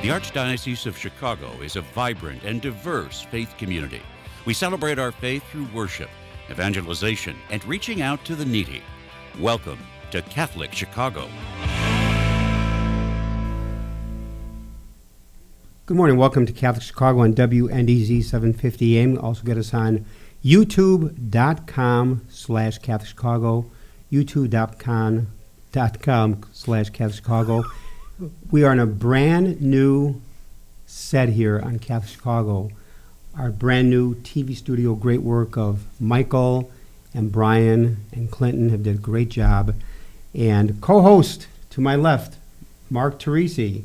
The Archdiocese of Chicago is a vibrant and diverse faith community. We celebrate our faith through worship, evangelization, and reaching out to the needy. Welcome to Catholic Chicago. Good morning. Welcome to Catholic Chicago on WNDZ 750 AM. Also get us on youtube.com/Catholic Chicago, youtube.com/Catholic Chicago. We are in a brand new set here on Catholic Chicago. Our brand new TV studio, great work of Michael and Brian and Clinton have did a great job. And co-host to my left, Mark Teresi.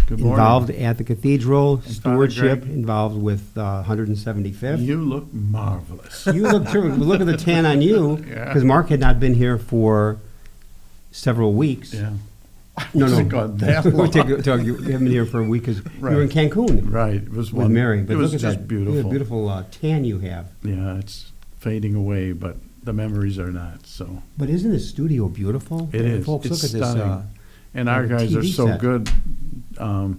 Good morning. Involved at the cathedral, And stewardship, Father involved with 175th. You look marvelous. You look terrific. Look at the tan on you, Yeah. because Mark had not been here for several weeks. Yeah. No. God, that long. You haven't been here for a week because Right. you were in Cancun Right. It was with Mary. But it was look at just that beautiful. beautiful tan you have. Yeah, it's fading away, but the memories are not. So But isn't this studio beautiful? it is. Folks, It's look at stunning. this. And our guys are TV so set. good. A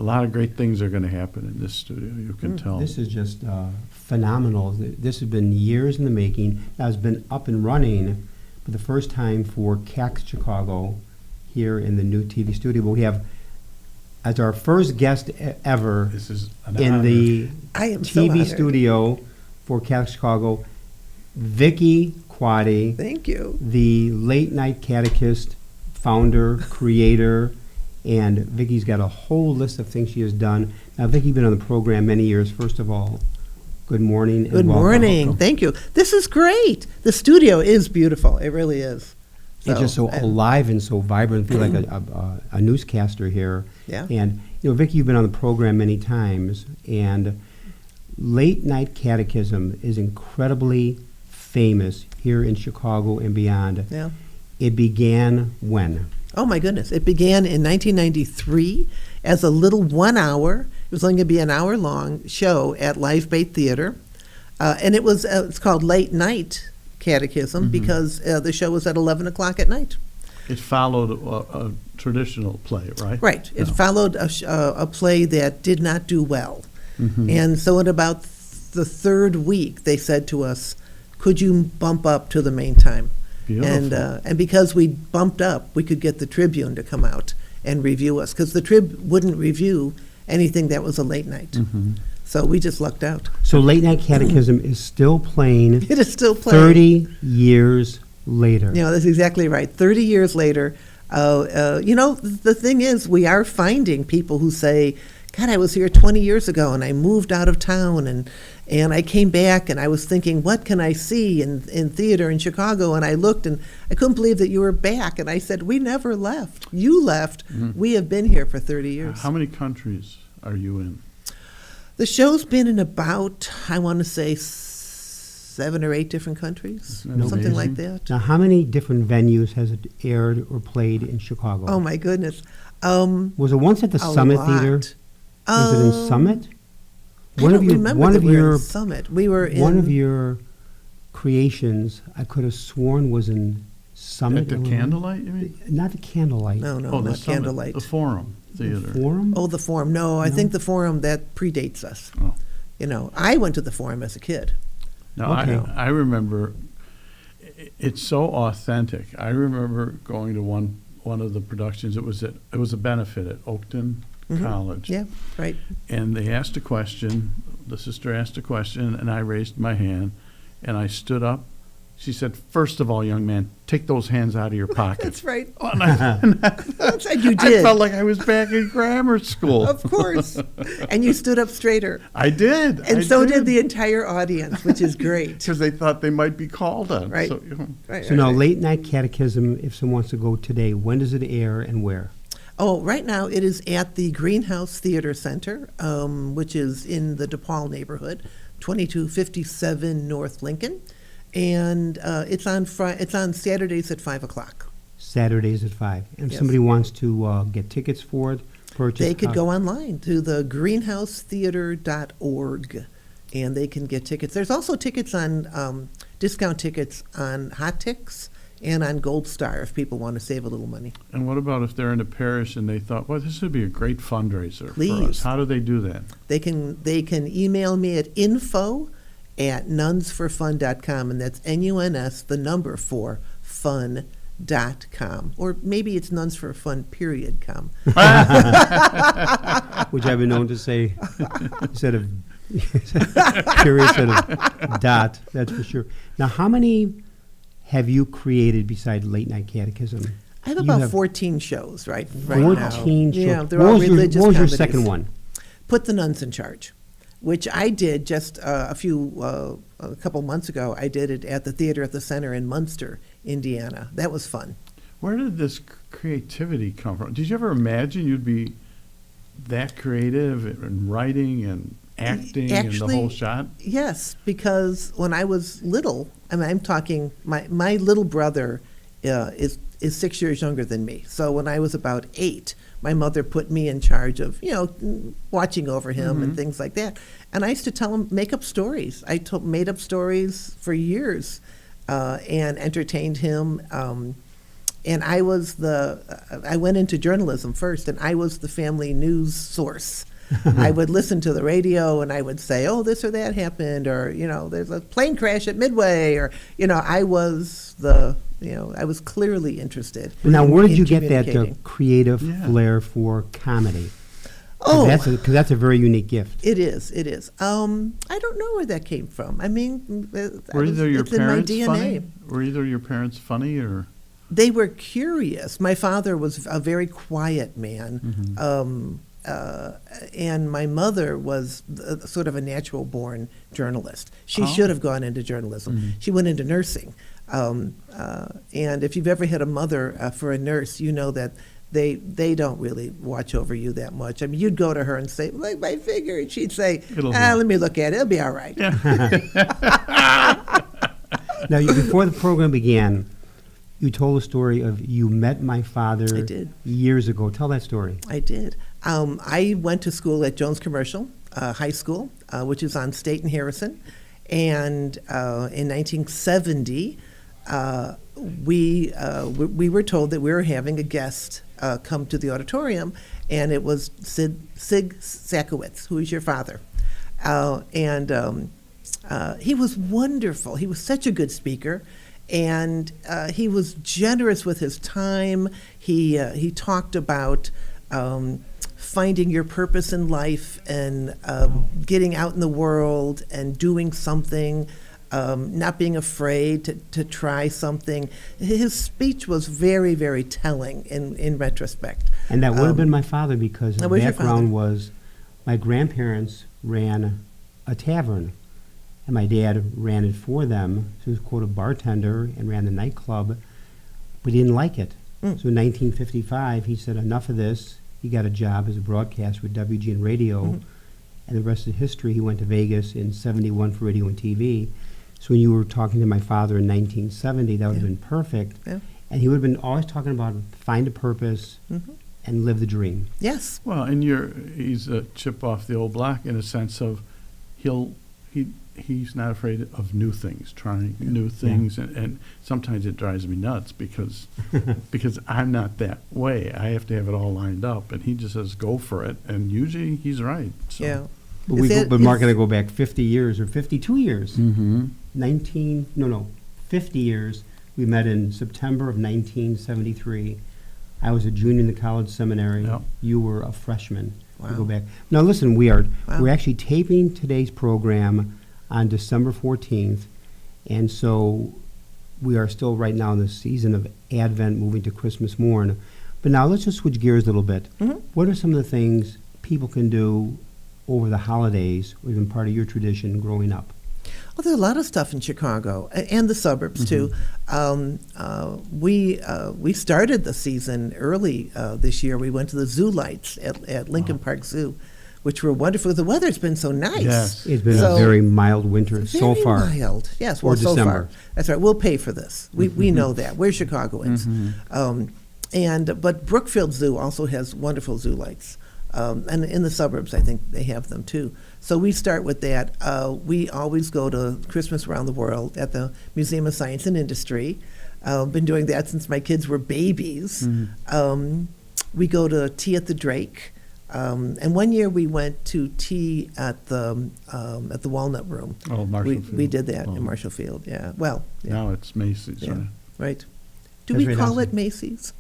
lot of great things are going to happen in this studio. You can tell. This is just phenomenal. This has been years in the making. Now, it's been up and running for the first time for Catholic Chicago here in the new TV studio. But we have, as our first guest ever This is an in honor. the I am so TV honored. studio for Catholic Chicago, Vicky Quade, Thank you. the late night catechist, founder, creator, and Vicky's got a whole list of things she has done. Now, Vicky, you've been on the program many years. First of all, good morning. And Good welcome. morning. Thank you. This is great. The studio is beautiful. It really is. It's just so alive and so vibrant. I feel like a newscaster here. Yeah. And, Vicky, you've been on the program many times, and late night catechism is incredibly famous here in Chicago and beyond. Yeah. It began when? Oh, my goodness. It began in 1993 as a little 1 hour. It was only going to be an hour-long show at Live Bait Theater. And it was it's called Late Night Catechism because the show was at 11 o'clock at night. It followed a traditional play, right? Right. It Yeah. followed a play that did not do well. And so in about the third week, they said to us, could you bump up to the main time? Beautiful. And because we bumped up, we could get the Tribune to come out and review us, because the Trib wouldn't review anything that was a late night. So we just lucked out. So late night catechism is still playing It is still playing. 30 years later. That's exactly right. 30 years later, the thing is, we are finding people who say, God, I was here 20 years ago and I moved out of town and I came back and I was thinking, what can I see in theater in Chicago? And I looked and I couldn't believe that you were back. And I said, we never left. You left. We have been here for 30 years. How many countries are you in? The show's been in about, I want to say, 7 or 8 different countries, Isn't that something like amazing? that. Now, how many different venues has it aired or played in Chicago? Oh, my goodness. Was it once at the A Summit lot. Theater? Was it in Summit? I don't remember that we were in Summit. We were in... One of your creations, I could have sworn was in Summit. At the Illinois. Candlelight, you mean? Not the Candlelight. No, the not Summit, Candlelight. The Forum Theater. Forum? Oh, the Forum. No, I think the Forum, that predates us. Oh. I went to the Forum as a kid. Now, Okay. I remember, it's so authentic. I remember going to one of the productions. It was a benefit at Oakton College. Yeah, right. And they asked a question, the sister asked a question, and I raised my hand, and I stood up. She said, first of all, young man, take those hands out of your pockets. That's right. Oh, and I You did. I felt like I was back in grammar school. Of course. And you stood up straighter. I did. And so did the entire audience, which is great. Because they thought they might be called on. Right. So, Right, So now, late night catechism, if someone wants to go today, when does it air and where? Oh, right now it is at the Greenhouse Theater Center, which is in the DePaul neighborhood, 2257 North Lincoln. And it's on Saturdays at 5 o'clock. Saturdays at 5. And if Yes. somebody wants to get tickets for it, purchase. They could go online to the greenhousetheater.org and they can get tickets. There's also tickets on, discount tickets on Hot Tix and on Gold Star if people want to save a little money. And what about if they're in a parish and they thought, well, this would be a great fundraiser for Please. us? How do they do that? They can email me at info@nunsforfun.com, and that's NUNS, the number for fun.com. Or maybe it's nunsforfun.com. Which I've been known to say instead of period, instead of dot, that's for sure. Now, how many have you created besides Late Night Catechism? I have You about have 14 shows right now. 14 shows. Yeah, they're What all was your- religious What was your comedies. second one? Put the Nuns in Charge, which I did just a couple months ago. I did it at the Theater at the Center in Munster, Indiana. That was fun. Where did this creativity come from? Did you ever imagine you'd be that creative in writing and acting and the whole shot? Yes, because when I was little, I'm talking, my little brother is 6 years younger than me. So when I was about 8, my mother put me in charge of, watching over him and things like that. And I used to tell him, make up stories. I made up stories for years and entertained him. And I went into journalism first, and I was the family news source. I would listen to the radio and I would say, oh, this or that happened, or, there's a plane crash at Midway, or, I was I was clearly interested. Now, where did in you get that communicating. creative Yeah. flair for comedy? Oh, Because that's a very unique gift. it is. I don't know where that came from. I mean, Were either your it's in my parents DNA. funny? Were either your parents funny or? They were curious. My father was a very quiet man, and my mother was sort of a natural-born journalist. She should have gone into journalism. She went into nursing. And if you've ever had a mother for a nurse, you know that they don't really watch over you that much. I mean, you'd go to her and say, like my finger, and she'd say, let me look at it. It'll be all right. Yeah. Now, before the program began, you told a story of you met my father I did. years ago. Tell that story. I did. I went to school at Jones Commercial High School, which is on State and Harrison. And in 1970, we were told that we were having a guest come to the auditorium, and it was Sig Sakowitz, who is your father. He was wonderful. He was such a good speaker. And he was generous with his time. He talked about finding your purpose in life and getting out in the world and doing something, not being afraid to try something. His speech was very, very telling in retrospect. And that would have been my father, because the That was your background father. was my grandparents ran a tavern, and my dad ran it for them. So he was, quote, a bartender and ran the nightclub, but he didn't like it. So in 1955, he said, enough of this. He got a job as a broadcaster with WGN Radio, and the rest of history. He went to Vegas in '71 for radio and TV. So when you were talking to my father in 1970, that would have been perfect. Yeah. And he would have been always talking about find a purpose and live the dream. Yes. Well, and he's a chip off the old block in a sense of he's not afraid of new things, trying new things, and sometimes it drives me nuts because I'm not that way. I have to have it all lined up, and he just says go for it, and usually he's right. So. Yeah. But Mark and I go back 50 years or 52 years. 50 years. We met in September of 1973. I was a junior in the college seminary. Yep. You were a freshman. Wow. We go back. Now listen, we're Wow. actually taping today's program on December 14th, and so we are still right now in the season of Advent, moving to Christmas morn. But now let's just switch gears a little bit. What are some of the things people can do over the holidays, or even part of your tradition growing up? Well, there's a lot of stuff in Chicago and the suburbs too. We started the season early this year. We went to the zoo lights at Lincoln Park Zoo, which were wonderful. The weather's been so nice. Yes. It's been So- a very mild winter so Very far. mild. Yes, Or well, so December. far. That's right. We'll pay for this. We know that. We're Chicagoans. But Brookfield Zoo also has wonderful zoo lights. And in the suburbs, I think they have them too. So we start with that. We always go to Christmas Around the World at the Museum of Science and Industry. Been doing that since my kids were babies. We go to tea at the Drake. And one year we went to tea at the Walnut Room. Oh, Marshall We Field. did that Oh. in Marshall Field, yeah. Well, yeah, Now it's Macy's, yeah, right? right. Do That's we right, call that's it Macy's?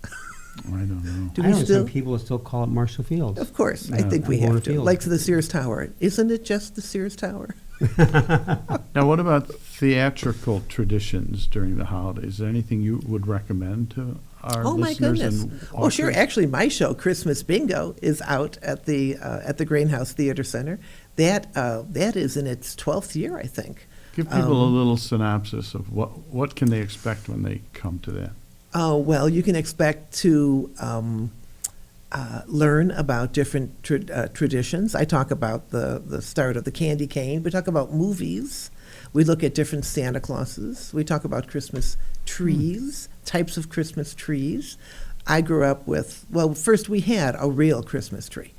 I don't know. Do I we know still? some people still call it Marshall Field. Of course, I Yeah, think we Warner have to. Field. Like the Sears Tower. Isn't it just the Sears Tower? Now, what about theatrical traditions during the holidays? Is there anything you would recommend to our Oh my listeners? goodness! And Oh sure. watchers? Actually, my show, Christmas Bingo, is out at the Greenhouse Theater Center. That is in its 12th year, I think. Give people a little synopsis of what can they expect when they come to that. Oh well, you can expect to learn about different traditions. I talk about the start of the candy cane. We talk about movies. We look at different Santa Clauses. We talk about Christmas trees, types of Christmas trees. I grew up with, well, first we had a real Christmas tree.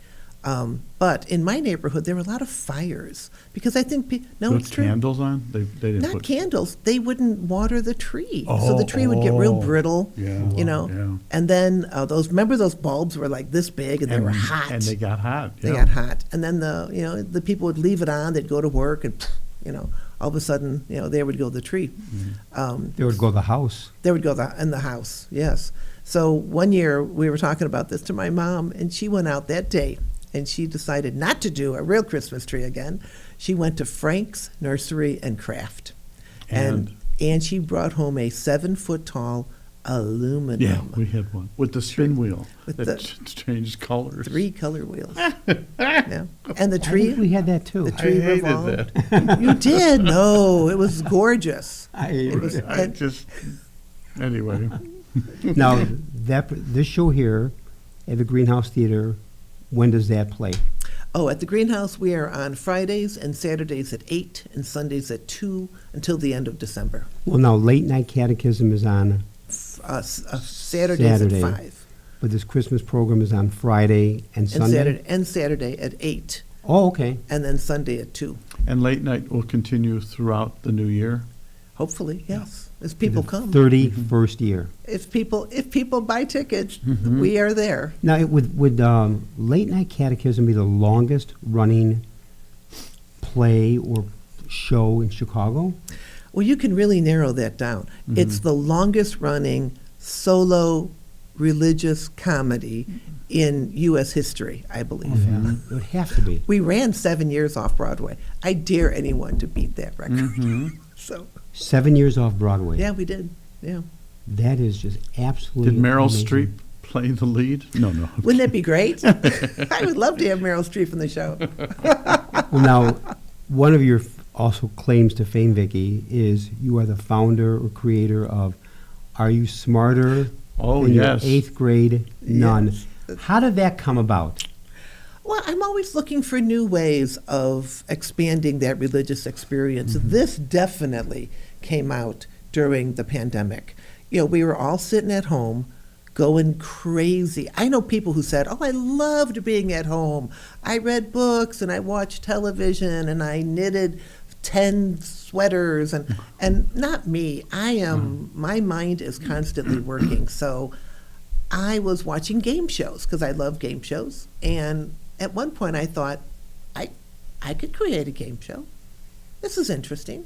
But in my neighborhood, there were a lot of fires because I think, no, Put it's true. candles on? They didn't Not put candles. They wouldn't water the tree. So the tree would get real Oh, brittle, yeah, you know. yeah. And then remember those bulbs were like this big and they were hot. And they got hot. They yeah. got hot. And then the people would leave it on, they'd go to work and, all of a sudden, there would go the tree. They would go to the house. There would go in the house, yes. So one year we were talking about this to my mom, and she went out that day, and she decided not to do a real Christmas tree again. She went to Frank's Nursery and Craft, and she brought home a 7-foot tall aluminum. Yeah, we had one with the spin wheel With that the- changed colors. 3 color wheels. Yeah. And the I tree. think we had that too. The I tree hated revolved. that. You did? No, it was gorgeous. I- was- I just anyway. Now, this show here at the Greenhouse Theater, when does that play? Oh, at the Greenhouse, we are on Fridays and Saturdays at 8 and Sundays at 2 until the end of December. Well, now, Late Night Catechism is on, Saturdays Saturday. at 5. but this Christmas program is on Friday and Sunday? And Saturday at 8, Oh, okay. and then Sunday at 2. And late night will continue throughout the new year. Hopefully, yes, as people come. 31st year. If people buy tickets, we are there. Now, would Late Night Catechism be the longest running play or show in Chicago? Well, you can really narrow that down. It's the longest running solo religious comedy in U.S. history, I believe. Yeah, it would have to be. We ran 7 years off Broadway. I dare anyone to beat that record. So, 7 years off Broadway. yeah, we did. Yeah. That is just absolutely Did Meryl amazing. Streep play the lead? No. Wouldn't that be great? I would love to have Meryl Streep in the show. Well, now, one of your also claims to fame, Vicky, is you are the founder or creator of Are You Smarter Oh, Than yes. Your 8th Grade Nun? Yes. How did that come about? Well, I'm always looking for new ways of expanding that religious experience. This definitely came out during the pandemic. We were all sitting at home going crazy. I know people who said, "Oh, I loved being at home. I read books and I watched television and I knitted 10 sweaters," and not me. My mind is constantly working. So I was watching game shows because I love game shows. And at one point I thought, I could create a game show. This is interesting.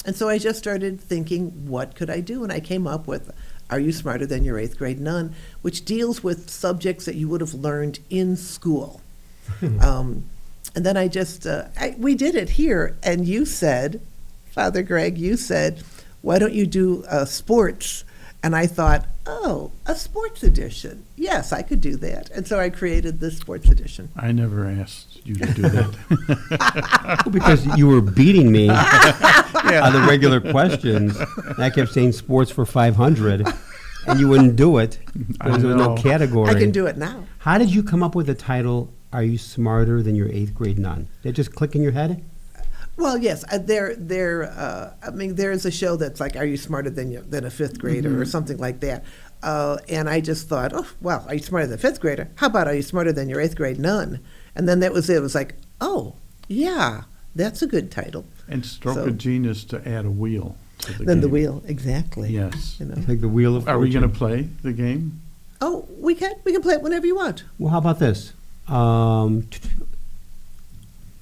And so I just started thinking, what could I do? And I came up with Are You Smarter Than Your 8th Grade Nun, which deals with subjects that you would have learned in school. And then we did it here, and you said, Father Greg, why don't you do sports? And I thought, oh, a sports edition. Yes, I could do that. And so I created this sports edition. I never asked you to do that. Well, because you were beating me on the regular questions. And I kept saying sports for 500, and you wouldn't do it because there was no know. category. I can do it now. How did you come up with the title, Are You Smarter Than Your 8th Grade Nun? Did it just click in your head? Well, yes, there's a show that's like, Are You Smarter Than a 5th grader or something like that. And I just thought, oh, well, Are You Smarter Than a 5th grader? How about Are You Smarter Than Your 8th Grade Nun? And then that was it. It was like, oh, yeah, that's a good title. And stroke So- of genius to add a wheel. to the Then the game. wheel, exactly. Yes. You know. It's like the Wheel of Are we going to Fortune. play the game? Oh, we can play it whenever you want. Well, how about this?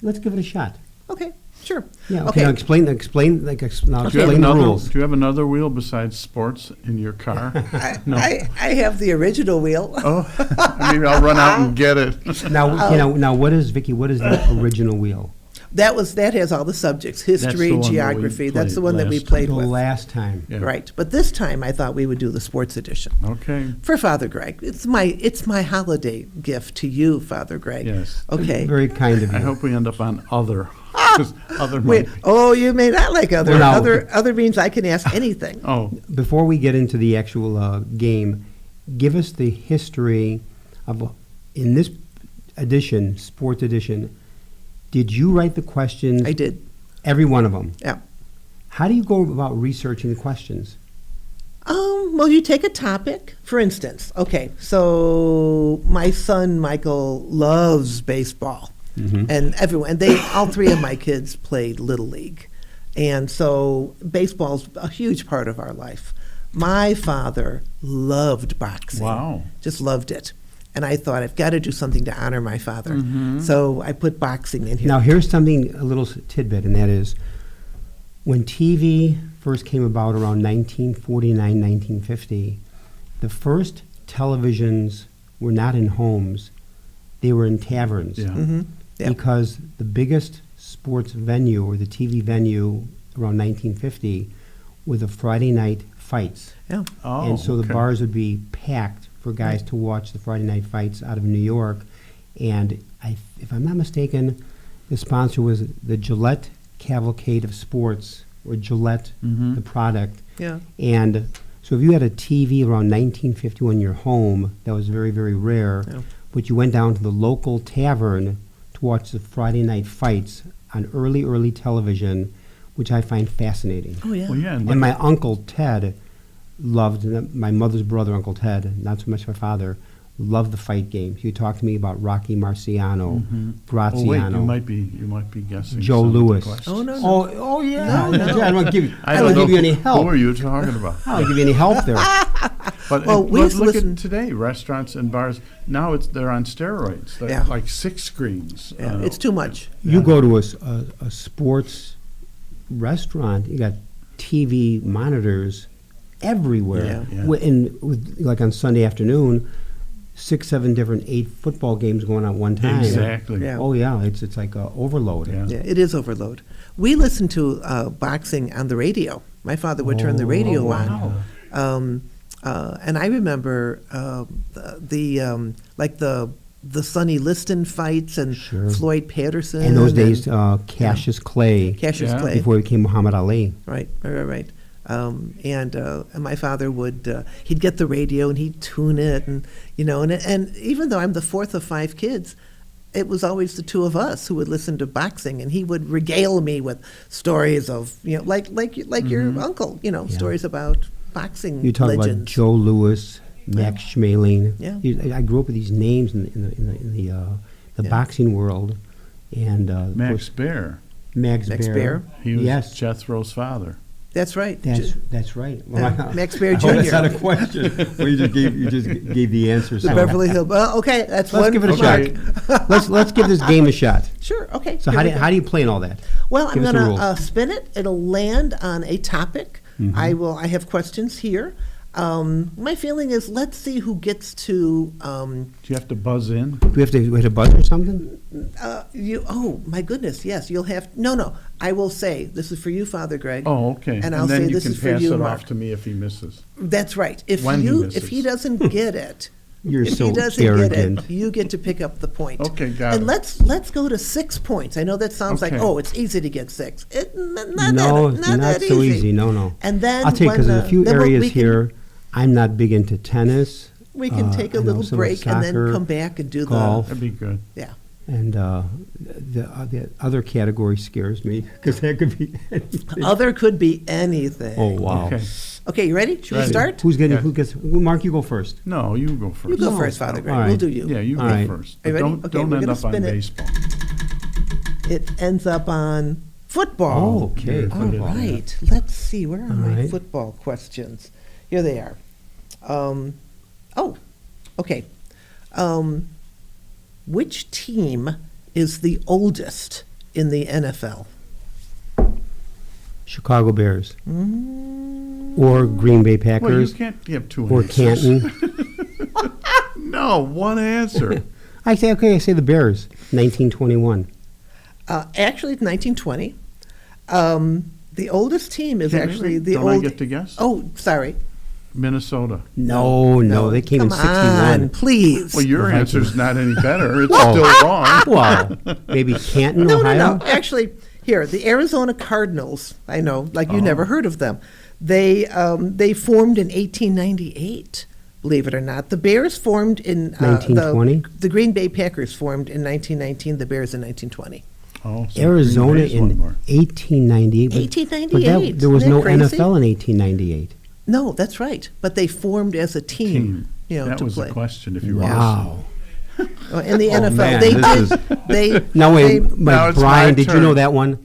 Let's give it a shot. Okay, sure. Yeah. Okay. Okay. Now explain Do you have explain the another? rules. Do you have another wheel besides sports in your car? No. I have the original wheel. Oh, maybe I'll run out and get it. Now, what is Vicky? What is the original wheel? That has all the subjects: history, the one that we geography. That's the one that we played played The with. last time. Yeah. Right. But this time I thought we would do the sports edition. Okay. For Father Greg. It's my holiday gift to you, Father Greg. Yes. Okay. Very kind of you. I hope we end up on other. 'Cause other Wait. might- Oh, you may not like other. Well, no. Other means I can ask anything. Oh, Before we get into the actual game, give us the history of, in this edition, sports edition, did you write the questions? I did. Every one of them. Yeah. How do you go about researching the questions? Well, you take a topic, for instance. Okay, so my son Michael loves baseball, and all three of my kids played Little League, and so baseball's a huge part of our life. My father loved boxing. Wow. Just loved it. And I thought, I've got to do something to honor my father. So I put boxing in here. Now, here's something, a little tidbit, and that is when TV first came about around 1949, 1950, the first televisions were not in homes, they were in taverns. yeah. Yeah. Because the biggest sports venue or the TV venue around 1950 were the Friday night fights. Yeah. Oh, And so the okay. bars would be packed for guys to watch the Friday night fights out of New York. And if I'm not mistaken, the sponsor was the Gillette Cavalcade of Sports, or Gillette, Mhm. the product. Yeah. And so if you had a TV around 1951 in your home, that was very, very rare. Yeah. But you went down to the local tavern to watch the Friday night fights on early television, which I find fascinating. Oh, yeah. Well, yeah. And my Uncle Ted loved, my mother's brother, Uncle Ted, not so much my father, loved the fight games. He would talk to me about Rocky Marciano, Graziano, Oh, wait, you might be guessing. Joe some of the Louis. questions. Oh, no. Oh yeah. No, no. I don't give you, I don't don't give know you any Who help. are you talking about? I don't give you any help there. But Well, we used to look listen- at today, restaurants and bars. Now they're on steroids. They're Yeah. like 6 screens. Yeah, it's too much. You go to a sports restaurant, you got TV monitors everywhere. Yeah. With like on Sunday afternoon, 6, 7 different 8 football games going on at one time. Exactly. Yeah. Oh yeah, it's like overload. Yeah. Yeah, it is overload. We listened to boxing on the radio. My father would turn the radio wow. on. And I remember the Sonny Liston fights and Sure. Floyd Patterson. In those days, Cassius Clay, Cassius Yeah. Clay. before he became Muhammad Ali. Right. And my father would, he'd get the radio and he'd tune it, and even though I'm the fourth of 5 kids, it was always the two of us who would listen to boxing, and he would regale me with stories of, like your uncle, stories about boxing You talk legends. about Joe Louis, Max Schmeling. Yeah. I grew up with these names in the Yeah. boxing world, and of Max course, Baer. Max Max Baer. Baer. He was Yes. Jethro's father. That's right. That's right. Max Baer I hope that's Jr. not a question. Well, you just gave the answer. The so. Beverly Hill. Well, okay, that's Let's one. give it a okay. shot. let's give this game a shot. Sure. Okay. So here we go. how do you play in all that? Well, Give I'm us the going to rules. spin it. It'll land on a topic. I have questions here. My feeling is, let's see who gets to Do you have to buzz in? Do we have to buzz or something? you. Oh my goodness! Yes, you'll have. No. I will say this is for you, Father Greg. Oh, okay. And I'll then say you this can is for pass you, it Mark. off to me if he misses. That's right. If When he if misses. he doesn't get it, You're if so he doesn't arrogant. get it, you get to pick up the point. Okay, got and it. let's go to 6 points. I know that sounds like, Okay. oh, it's easy to get 6. Not No, not not that so easy. No. And then I'll tell you, because when, there's a few then areas we can- here. I'm not big into tennis. We can take a I know little some of break and then soccer, come back and do golf. That'd be good. Yeah. And the other category scares me because that could be anything. Other could be anything. Oh wow! Okay. Okay, you ready? Should we Ready. start? Who's getting? Yeah. Who gets? Well, Mark, you go first. No, you go first. You go No. first, Father Greg. All We'll right. do you. Yeah, you All go right. first. Are you But ready? don't Okay, don't we're end gonna up on spin it. baseball. It ends up on Football. Oh, okay. All right. Let's see. Where are my right. football questions? Here they are. Okay. Which team is the oldest in the NFL? Chicago Bears. Or Green Bay Well, you Packers. can't give two Or answers. Canton. No, one answer. I say the Bears. 1921. Actually, it's 1920. The oldest team is actually the Don't I old. get to guess? Oh, sorry. Minnesota. No, they came in Come 61. on, please. Well, your The Vikings. answer's not any better. It's still wrong. Well, maybe Canton, No, Ohio? no. Actually, here, the Arizona Cardinals, I know, like you never heard of them. They formed in 1898, believe it or not. The Bears formed in 1920? The Green Bay Packers formed in 1919, the Bears in 1920. Oh, so Arizona Green Bay's one in more. 1898. But 1898. there was Isn't no that crazy? NFL in 1898. No, that's right. But they formed as a team, That to was play. the question. If you were Wow. In the NFL, man, they this did. They Now wait, they- Now it's Brian, my did you turn. know that one?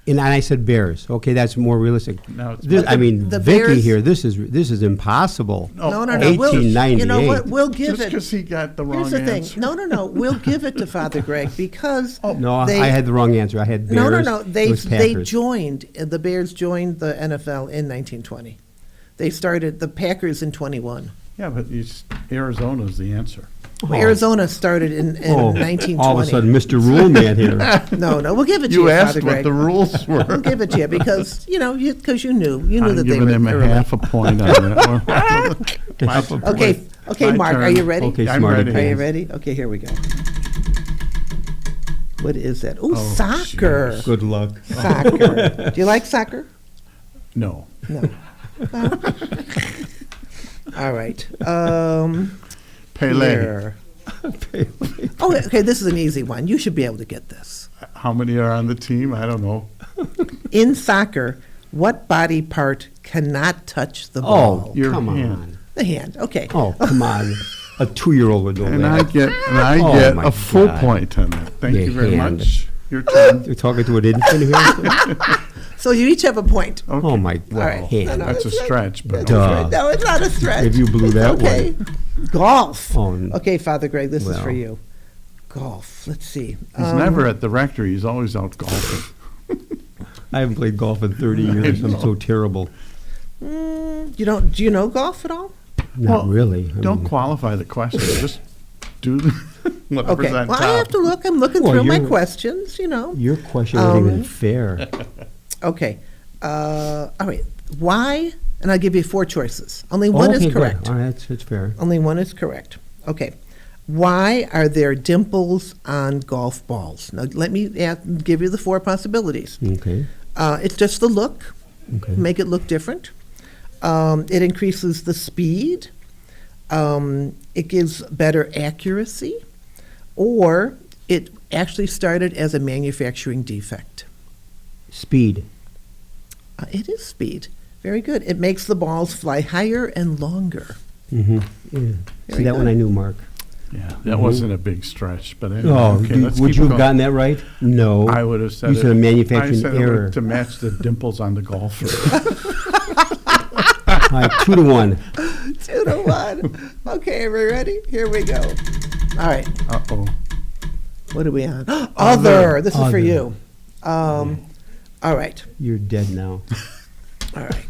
And I said Bears. Okay, that's more realistic. Now it's This, my I mean, The Vicky Bears- here. This is impossible. Oh, No. 1898. You know what? We'll give Just it. because he got the wrong Here's the thing. answer. No. We'll give it to Father Greg because No, they, I had the wrong answer. I had Bears. No. It They was Packers. joined. The Bears joined the NFL in 1920. They started the Packers in 21. Yeah, but Arizona's the answer. Oh. Arizona started in 1920. All of a sudden, Mr. Rule Man here. No. We'll give it to You you, asked Father what Greg. the rules We'll were. give it to you because you knew I'm that they giving were him a early. half a point on that one. Half a point. Okay, My Mark, are turn. you ready? Okay, I'm smarty ready. Are you pants. ready? Okay, here we go. What is that? Ooh, Oh, soccer. jeez. Good luck. Soccer. Do you like soccer? No. No. All right. Pele. Here. Oh, okay, this is an easy one. You should be able to get this. How many are on the team? I don't know. In soccer, what body part cannot touch the Oh, ball? Your come hand. on. The hand. Okay. Oh, come on. A 2-year-old would know And that. I Oh, get my a full God. point on that. Thank Your you very hand. much. Your turn. You're talking to an infant here? So you each have a point. Okay. Oh, my right. hand. That's a stretch, but Duh. No, it's not a stretch. If you blew that Okay. Golf. Oh, n- Okay, Father Greg, this is for well. you. Golf. Let's see. he's never at the rectory. He's always out golfing. I haven't played golf in 30 years. I'm so terrible. Do you know golf at all? Not really. I Don't mean, qualify the question. Just do whatever's Okay. on Well, top. I have to look. I'm looking Well, through my you're- questions, Your question wasn't even Um, fair. Okay. All right. Why? And I'll give you 4 choices. Only one Okay, is good. correct. All right, it's fair. Only one is correct. Okay. Why are there dimples on golf balls? Now, let me give you the 4 possibilities. Okay. It's just the look. Okay. Make it look different. It increases the speed. It gives better accuracy. Or it actually started as a manufacturing defect. Speed. It is speed. Very good. It makes the balls fly higher and longer. Mm-hmm. Yeah. Very See, that one good. I knew, Mark. Yeah, that wasn't a big stretch, but anyway, Oh, okay, let's would keep you have going. gotten that right? No. I would have said You said a I manufacturing said error. it to match the dimples on the golfer. All right, 2-1. 2-1. Okay, are we ready? Here we go. All right. Uh-oh. What are we on? Other. This is for Other. you. All right. You're dead now. All right.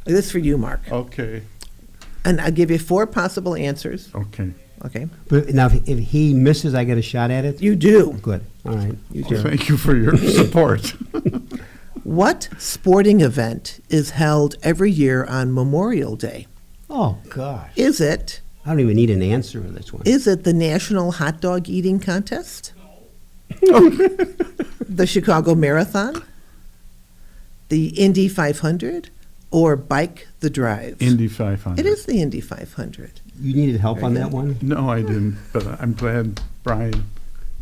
This is for you, Mark. Okay. And I'll give you 4 possible answers. Okay. Okay. But now, if he misses, I get a shot at it? You do. Good. All right. You Well, do. thank you for your support. What sporting event is held every year on Memorial Day? Oh, gosh. Is it I don't even need an answer for this one. the National Hot Dog Eating Contest? The Chicago Marathon? The Indy 500? Or Bike the Drive? Indy 500. It is the Indy 500. You needed help on that one? No, I didn't, but I'm glad Brian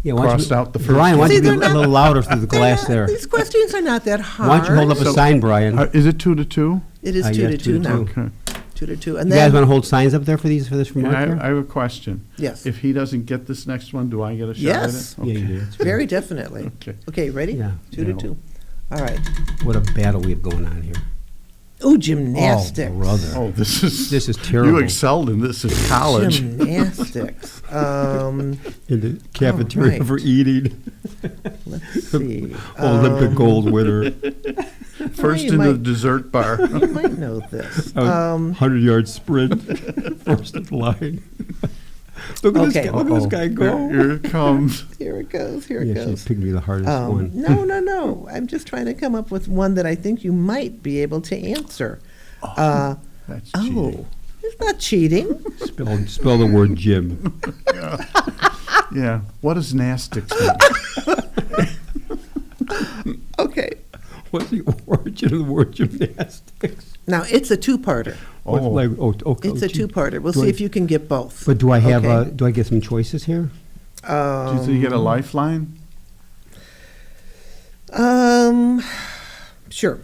Yeah, why don't crossed you- out the first Brian, why one. don't you See, be a they're not- little louder through the They're glass not- there? These questions are not that hard. Why don't you hold up a So- sign, Brian? Is it 2-2? It is Yeah, 2-2 now. 2-2. Okay. 2-2. And You guys then, want to hold signs up there for this from And Mark I here? have a question. yes, If he doesn't get this next one, do I get a shot Yes. at it? Yeah, you Okay. do. That's good. very definitely. Okay. Okay, ready? Yeah. 2-2. All right. What a battle we have going on here. Ooh, gymnastics. Oh, brother. Oh, this is terrible. You excelled in this in college. Gymnastics. In the cafeteria right. for eating. Let's see. Olympic gold winner. First you in the might- dessert bar. You might know this. 100-yard sprint. First in line. Look at this Okay. guy. Look at this guy go. Here it comes. Here it goes. Here Yeah, it she goes. picked me the hardest one. No. I'm just trying to come up with one that I think you might be able to answer. That's cheating. It's not cheating. Spell the word gym. Yeah. What does nastics mean? Okay. What's the origin of the word gymnastics? Now, it's a two-parter. Okay. It's a two-parter. We'll Do see I- if you can get both. But do I have Okay. do I get some choices here? Do you think you get a lifeline? Sure.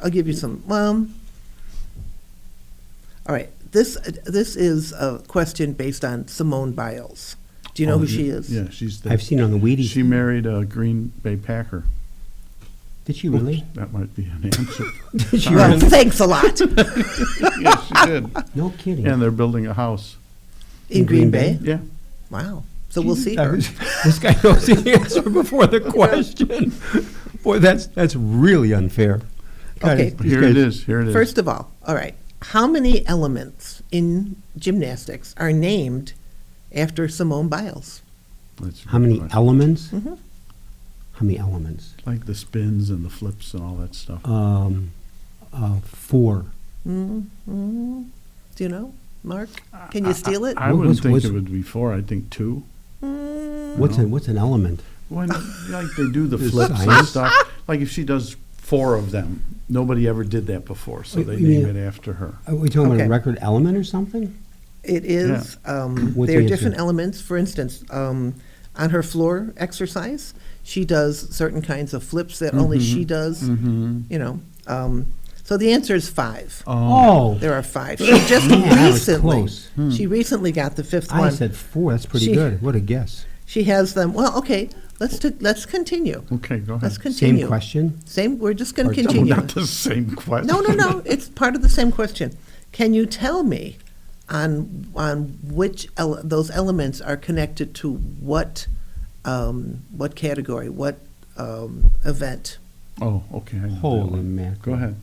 I'll give you some. All right. This is a question based on Simone Biles. Do you know who she is? Yeah, she's the. I've seen on the Wheaties. She married a Green Bay Packer. Did she really? That might be an answer. Did she Well, really? thanks a lot. Yes, she did. No kidding. And they're building a house. In Green Bay? Yeah. Wow. So we'll see her. This guy knows the answer before the question. Boy, that's really unfair. God, Okay. these Here guys- it is. Here it is. First of all right. How many elements in gymnastics are named after Simone Biles? That's a How good many question. elements? Mhm. How many elements? Like the spins and the flips and all that stuff. 4. Mm-hmm. Do you know, Mark? Can you steal it? I What wouldn't was- think was- it would be 4. I'd think 2. What's an element? When like they do the Is flips and science? stuff. Like if she does 4 of them, nobody ever did that before, so Wait, they you name mean- it after her. Are we talking about Okay. a record element or something? It is. What's There are the different answer? elements. For instance, on her floor exercise, she does certain kinds of flips that only she does. Mm-hmm. You know. So the answer is 5. Oh, There are 5. She just Man, that was recently. close. She recently got the 5th I one. said 4. That's pretty She- good. What a guess. She has them. Well, okay. Let's continue. Okay, go ahead. Let's continue. Same question? Same. We're just going Or to double continue. Not the same question. No. It's part of the same question. Can you tell me on which those elements are connected to what category, what event? Oh, okay. I know that Holy one. mackerel. Go ahead.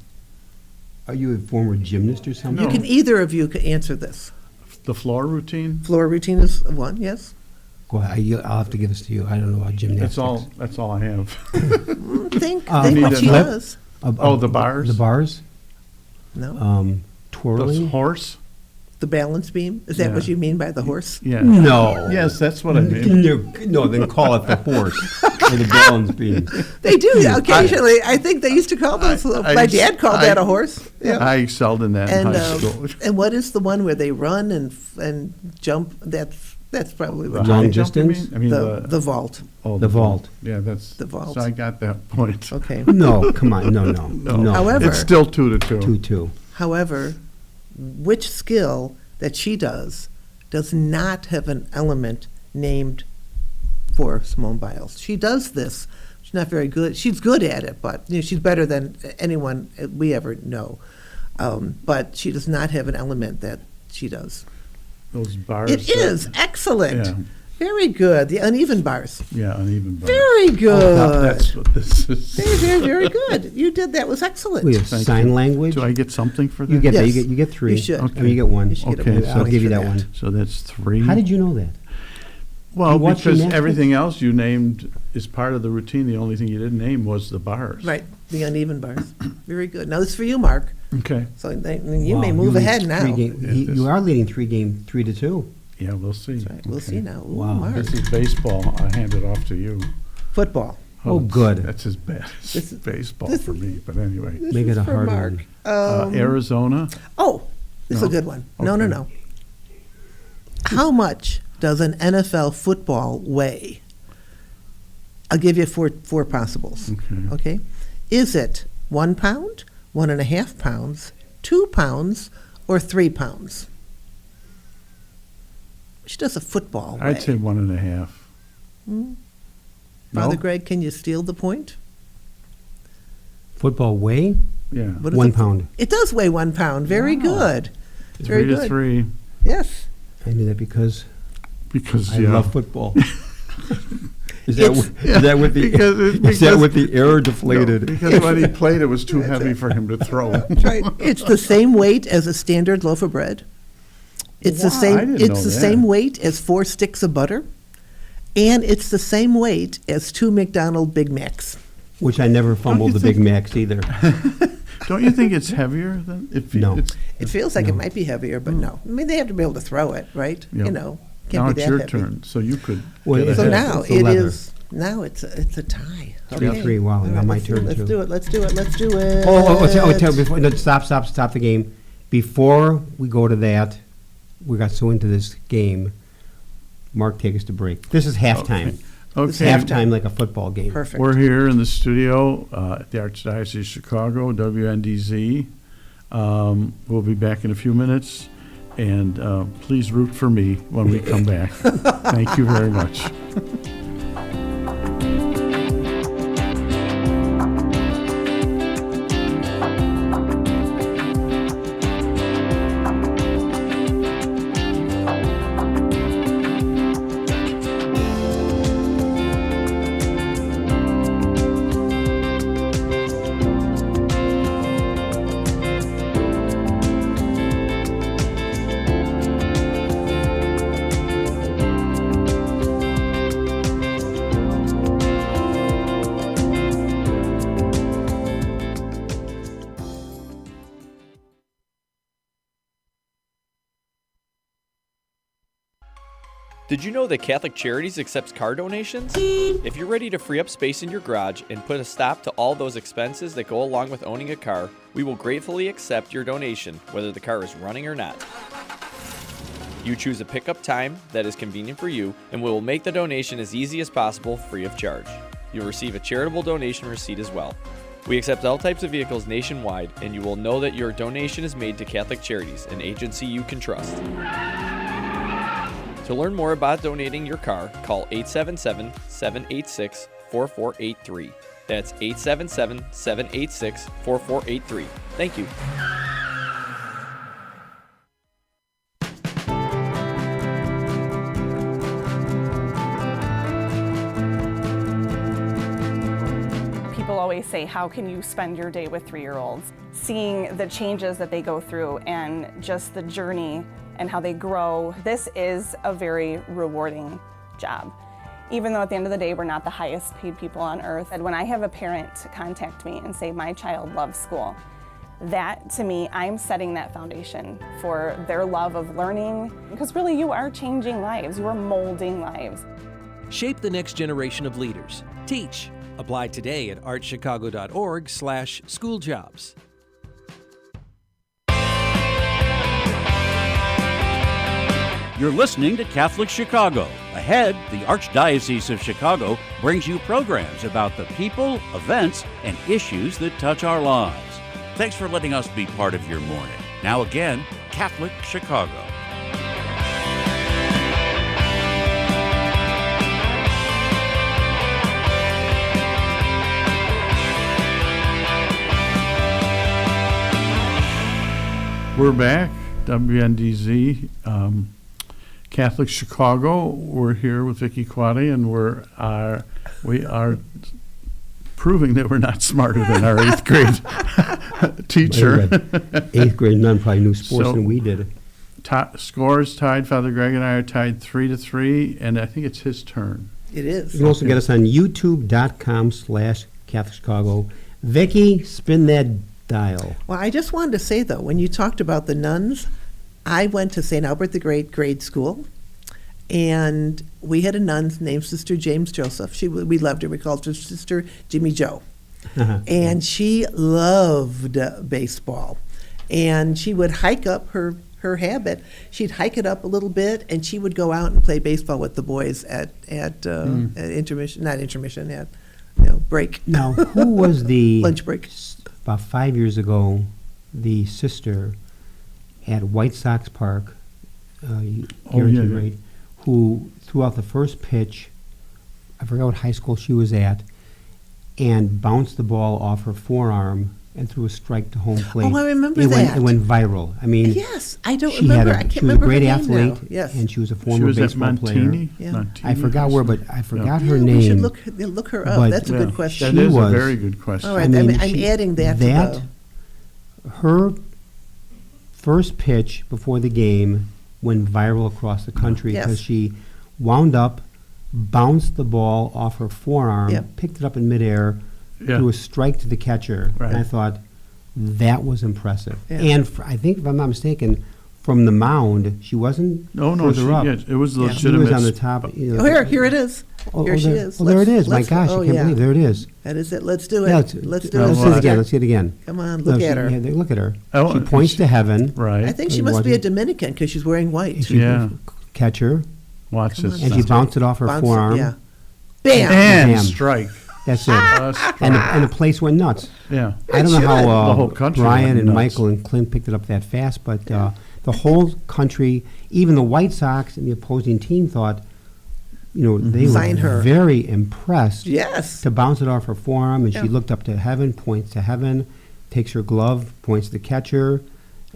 Are you a former gymnast or something? You can either of you can answer this. The floor routine. Floor routine is one. Yes. Go ahead. I'll have to give this to you. I don't know about gymnastics. That's all I have. Think need what a she flip? does. Oh, the bars? The bars? No. The Twirling? horse. The balance beam. Is that Yeah. what you mean by the horse? Yeah. No. Yes, that's what I mean. No, then call it the horse or the balance beam. They do occasionally. I think they used to call those. My dad called that a horse. Yeah. I excelled in that in high school. And what is the one where they run and jump? That's probably The what long high jump, you distance? mean? I mean the vault. the vault. Yeah, that's The vault. So I got that point. Okay. No, come on. No. However- It's still 2-2. 2-2. However, which skill that she does not have an element named for Simone Biles. She does this. She's not very good. She's good at it, but she's better than anyone we ever know. But she does not have an element that she does. Those bars. It is excellent. Yeah. Very good. The uneven bars. Yeah, uneven bars. Very good. That's what this is. Very good. You did that. Was excellent. We have Thank sign you. language. Do I get something for that? You get that. Yes. You get 3. You should. I mean, you get 1. You should get a Okay, bonus so I'll give you for that one. So that's 3. How did you know that? Well, you watch because gymnastics? everything else you named is part of the routine. The only thing you didn't name was the bars. Right. The uneven bars. Very good. Now this is for you, Mark. Okay. So you Wow, may move lead ahead 3 now. game- Yeah, you this- are leading 3-2. Yeah, we'll see. That's right. We'll Okay. see now. Ooh, Wow. Mark. This is baseball. I hand it off to you. Football. Oh, good. That's as bad as This is- baseball this for is- me. But anyway, This Make is it a for hard Mark. one. Arizona. Oh, this is No. a good one. No. Okay. How much does an NFL football weigh? I'll give you four possibles. Okay. Okay. Is it 1 pound, 1.5 pounds, 2 pounds or 3 pounds? She does a football weigh. I'd say 1.5. Father No? Greg, can you steal the point? Football weigh? Yeah. What is 1 it? pound. It does weigh 1 pound. Very Wow. good. Very 3 to good. 3. Yes. I knew that because Because, I yeah. love football. Is It's- that with the is that with the air deflated? No, because when he played, it was too heavy for him to throw. That's right. It's the same weight as a standard loaf of bread. It's the Wow, I same. didn't It's know the that. same weight as 4 sticks of butter, and it's the same weight as 2 McDonald's Big Macs. Which I never fumbled the Big think- Macs either. Don't you think it's heavier than if you, No. It feels like it No. might be heavier, but no. I mean, they have to be able to throw it, right? Yep. You know, can't now be it's that your heavy. turn, so you could. Well, get it's So ahead. now It's a it leather. is. Now it's a tie. 3-3. Wow, All now right, my let's do it, turn Let's too. do it. Let's do it. Let's do it. Tell before. No, stop the game. Before we go to that, we got so into this game. Mark, take us to break. This is halftime. It's Okay. halftime like a football game. Perfect. We're here in the studio at the Archdiocese of Chicago, WNDZ. We'll be back in a few minutes, and please root for me when we come back. Thank you very much. Did you know that Catholic Charities accepts car donations? If you're ready to free up space in your garage and put a stop to all those expenses that go along with owning a car, we will gratefully accept your donation, whether the car is running or not. You choose a pickup time that is convenient for you, and we will make the donation as easy as possible, free of charge. You'll receive a charitable donation receipt as well. We accept all types of vehicles nationwide, and you will know that your donation is made to Catholic Charities, an agency you can trust. To learn more about donating your car, call 877-786-4483. That's 877-786-4483. Thank you. People always say, how can you spend your day with 3-year-olds? Seeing the changes that they go through and just the journey and how they grow, this is a very rewarding job. Even though at the end of the day, we're not the highest paid people on earth. And when I have a parent contact me and say, my child loves school, that to me, I'm setting that foundation for their love of learning. Because really, you are changing lives, you are molding lives. Shape the next generation of leaders. Teach. Apply today at archchicago.org/schooljobs. You're listening to Catholic Chicago. Ahead, the Archdiocese of Chicago brings you programs about the people, events, and issues that touch our lives. Thanks for letting us be part of your morning. Now again, Catholic Chicago. We're back, WNDZ, Catholic Chicago. We're here with Vicky Quade, and we are proving that we're not smarter than our 8th grade teacher. 8th grade nun probably knew sports So- than we did. Scores tied. Father Greg and I are tied 3-3, and I think it's his turn. It is. You can also get us on youtube.com/Catholic Chicago. Vicky, spin that dial. Well, I just wanted to say, though, when you talked about the nuns, I went to St. Albert the Great grade school, and we had a nun named Sister James Joseph. We loved her. We called her Sister Jimmy Joe. And she loved baseball. And she would hike up her habit. She'd hike it up a little bit, and she would go out and play baseball with the boys at intermission, not intermission, break. Now, who was the Lunch break. about 5 years ago? the sister at White Sox Park, yeah. who threw out the first pitch, I forgot what high school she was at, and bounced the ball off her forearm and threw a strike to home plate. Oh, I remember it that. It went viral. I mean, yes, I don't remember. I can't she was a remember great her name now. athlete, Yes. and she was a She former was at baseball Montini? player. Yeah. Montini I forgot where, but I forgot her Yeah, name. we should look her up. But- That's a Yeah, good question. That She is was- a very good question. All right, I mean, I'm adding that to her first pitch before the game went viral across the country Yes. because she wound up, bounced the ball off her forearm, Yep. picked it up in midair, Yeah. threw a strike to the catcher, Right. and I thought that was impressive. Yeah. And I think, if I'm not mistaken, from the mound, she wasn't No, further up. yeah, it was Yeah. She legitimate. was on the top. You know, Oh, here it is. Here she there, is. Oh, there it is. My Let's- gosh, oh, I can't yeah. believe. There it is. That is it. Let's do it. Yeah, let's do it. let's see it Let's again. do Let's see it again. Come on, No, look she- at her. Yeah, look at her. Oh, She points to heaven. Right. I think she And must be a wasn't- Dominican because she's wearing white. She Yeah. catcher, Watch Come this. on. and she bounced it off her Bounce it, forearm. Yeah. Bam! And Bam. strike. That's it. Strike. And the place went nuts. Yeah. I don't know should. how The whole country Brian went and nuts. Michael and Clint picked it up that fast, but the whole country, even the White Sox and the opposing team thought, they Sign were her. very impressed Yes. to bounce it off her forearm, and Yeah. she looked up to heaven, points to heaven, takes her glove, points to the catcher,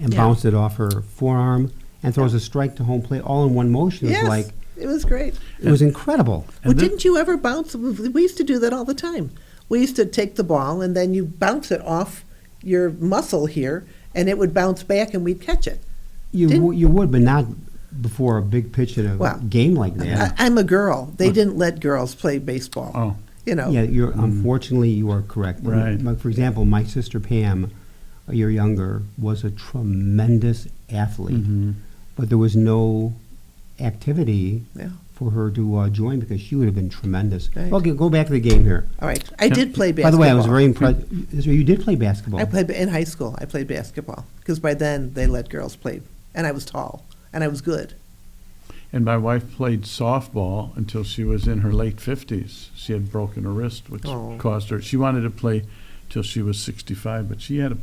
and Yeah. bounces it off her forearm, and throws a strike to home plate all in one motion. It was Yes. like, It was great. it was incredible. Well, And then- didn't you ever bounce? We used to do that all the time. We used to take the ball and then you bounce it off your muscle here, and it would bounce back, and we'd catch it. You would, but not before a big pitch in a Well, game like that. I'm a girl. They didn't let girls play baseball. Oh. Yeah, unfortunately, you are correct. Right. For example, my sister Pam, a year younger, was a tremendous athlete, Mhm. but there was no activity Yeah. for her to join because she would have been tremendous. Right. Okay, go back to the game here. All right. I did play basketball. By the way, I was very impressed. You did play basketball. I played in high school. I played basketball because by then they let girls play, and I was tall and I was good. And my wife played softball until she was in her late 50s. She had broken her wrist, which Oh. caused her. She wanted to play till she was 65, but she had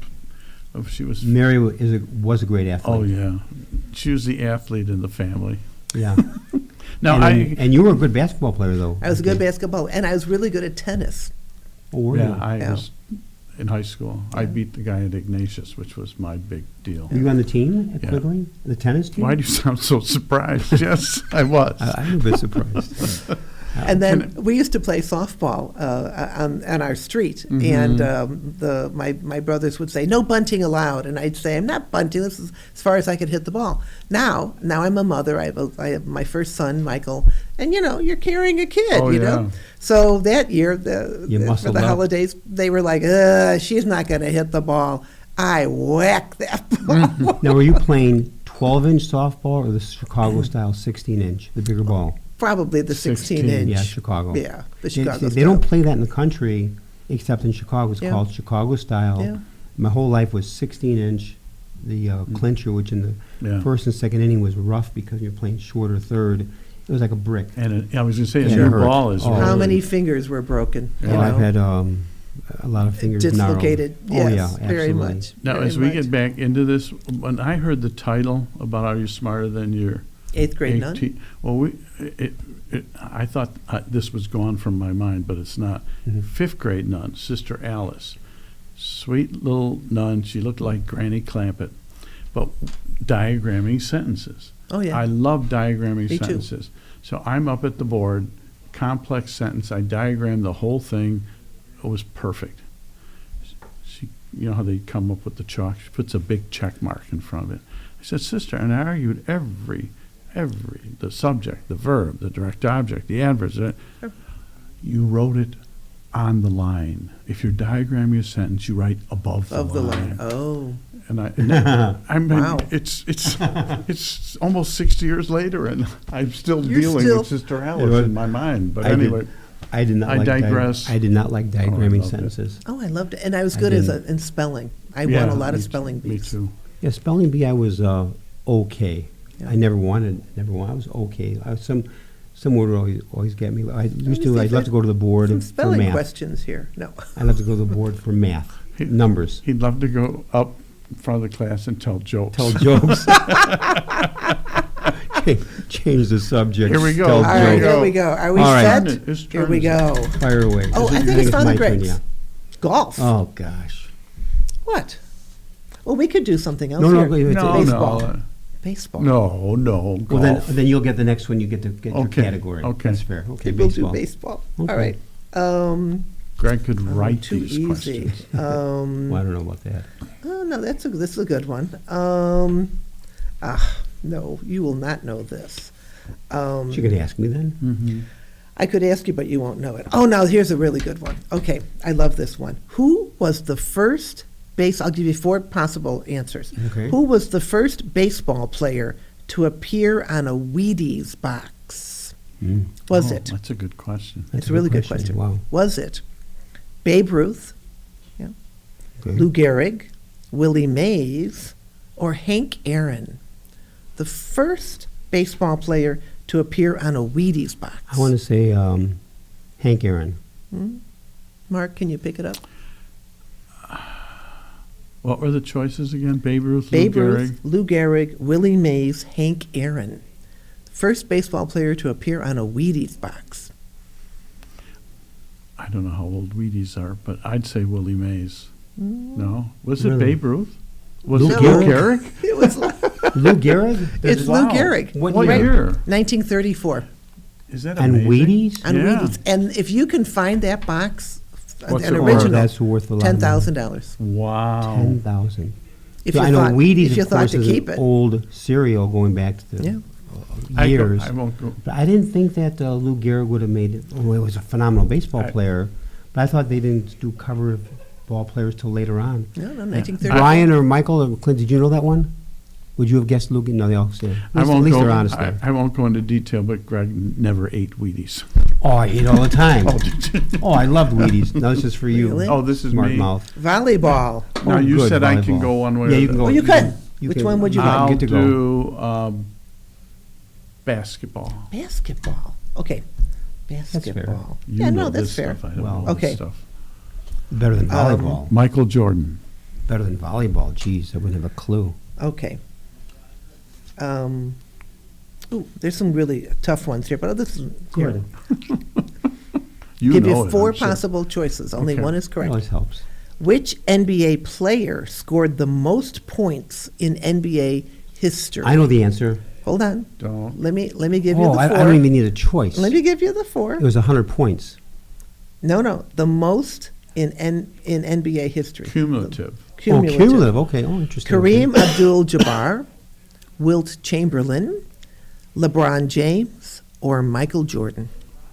she was. Mary was a great athlete. Oh yeah, she was the athlete in the family. Yeah. Now and you were a good basketball player, though. I was a good basketball, and I was really good at tennis. Oh, were yeah, you? I Yeah. was in high school. I beat the guy at Ignatius, which was my big deal. Were you on the team at Yeah. Quigley? The tennis team? Why do you sound so surprised? Yes, I was. I'm a bit surprised. And then we used to play softball on our street, and my brothers would say, "No bunting allowed," and I'd say, "I'm not bunting. This is as far as I could hit the ball." Now I'm a mother. I have my first son, Michael, and you're carrying a kid. Oh, yeah. So that year, You for muscled the up. holidays, they were like, "She's not going to hit the ball." I whacked that ball. Now, were you playing 12-inch softball or the Chicago-style 16-inch, the bigger ball? Probably the 16-inch. Yeah, Chicago. Yeah, the They, Chicago. they don't play that in the country except in Chicago. It's Yeah. called Chicago-style. Yeah. My whole life was 16-inch, the clincher, which in the Yeah. first and second inning was rough because you're playing shorter third. It was like a brick. And I was going to say, a Yeah, new it hurt. ball is Oh. How really- many fingers were broken? Yeah. Oh, I've had a lot of fingers Dislocated. gnarled. Yes, Oh, yeah, very absolutely. much. Now, very as we much. get back into this, when I heard the title about Are You Smarter Than Your 8th grade nun. 18 Well, I thought this was gone from my mind, but it's not. Mhm. 5th grade nun, Sister Alice. Sweet little nun. She looked like Granny Clampett, but diagramming sentences. Oh, yeah. I love diagramming Me too. sentences. So I'm up at the board, complex sentence. I diagrammed the whole thing. It was perfect. She, you know how they come up with the chalk? She puts a big check mark in front of it. I said, Sister, and I argued the subject, the verb, the direct object, the adverb. You wrote it on the line. If you're diagramming a sentence, you write above Of the line. Oh. And I mean, Wow. it's almost 60 years later, and I'm still You're dealing still- with Sister Alice in my mind. But anyway, I did not I like digress. I did not like diagramming loved it. sentences. Oh, I loved it. And I was I good didn't. in spelling. I yeah, won a lot of me spelling too, Me bees. too. Yeah, spelling bee I was okay. Yeah. I never won. I was okay. Some would always get me. I'd love to go to the board Some for spelling math. questions here. No. I'd love to go to the board for math, numbers. He'd love to go up in front of the class and tell jokes. Tell jokes. Change the subject. Here we go. Tell All right, jokes. here we go. Are we All right. set? His Here turn we is go. Fire away. Oh, I think it's my Father turn, Greg's. yeah. Golf. Oh, gosh. What? Well, we could do something else No, here. go- it's Baseball. No, Baseball. no. Well, then golf. you'll get the next one. You get to get your Okay, category. okay. That's fair. Okay, We'll baseball. do baseball. Okay. All right. Greg could write Too these easy. questions. Well, I don't know about that. Oh, no, this is a good one. No, you will not know this. You're going to ask me then? Mm-hmm. I could ask you, but you won't know it. Oh, now here's a really good one. Okay, I love this one. Who was the first I'll give you 4 possible answers. Okay. Who was the first baseball player to appear on a Wheaties box? Was it? That's a good question. It's a really good question. Wow. Was it Babe Ruth, Okay. Lou Gehrig, Willie Mays, or Hank Aaron? The first baseball player to appear on a Wheaties box. I want to say Hank Aaron. Mark, can you pick it up? What were the choices again? Babe Ruth, Babe Lou Ruth, Gehrig? Lou Gehrig, Willie Mays, Hank Aaron. First baseball player to appear on a Wheaties box. I don't know how old Wheaties are, but I'd say Willie Mays. No? Was it Really? Babe Ruth? Was Lou it Lou Gehrig? Gehrig? It was Lou Gehrig? It's Wow. Lou Gehrig. What What year? year? 1934 Is that And amazing? Wheaties? on Yeah. Wheaties. And if you can find that box, What's an it worth? original, That's worth a lot. $10,000. Wow. 10,000. If So you I know thought, Wheaties, if you of thought course, to is keep an it. old cereal going back to the Yeah. years. I won't go. But I didn't think that Lou Gehrig would have made it. Oh, he was a phenomenal baseball player, but I thought they didn't do cover of ball players till later on. No, 1934. Brian or Michael or Clint, did you know that one? Would you have guessed Lou? No, they all said. At least they're honest there. I won't go into detail, but Greg never ate Wheaties. Oh, I ate all the time. Oh, did you? Oh, I loved Wheaties. No, this is for you. Really? Oh, this is Smart me. mouth. Volleyball. Now, Oh, you good, said I can volleyball. go one way Yeah, or you the can go. Oh, you could. You Which can- one would you I'll like? get to go. do basketball. Basketball. Okay. Basketball. You Yeah, know no, that's this fair. Stuff. I don't Well, know okay. this stuff. Better than volleyball. Michael Jordan. Better than volleyball. Jeez, I wouldn't have a clue. Okay. There's some really tough ones here, but this is Good. You give know you it, 4 I'm sure. possible choices. Only Okay. one is That correct. always helps. Which NBA player scored the most points in NBA history? I know the answer. Hold on. Don't. Let me give you Oh, the I 4. don't even need a choice. Let me give you the 4. It was 100 points. No, the most in NBA history. Cumulative. Oh, cumulative. Okay. Oh, interesting. Kareem Abdul-Jabbar, Wilt Chamberlain, LeBron James, or Michael Jordan?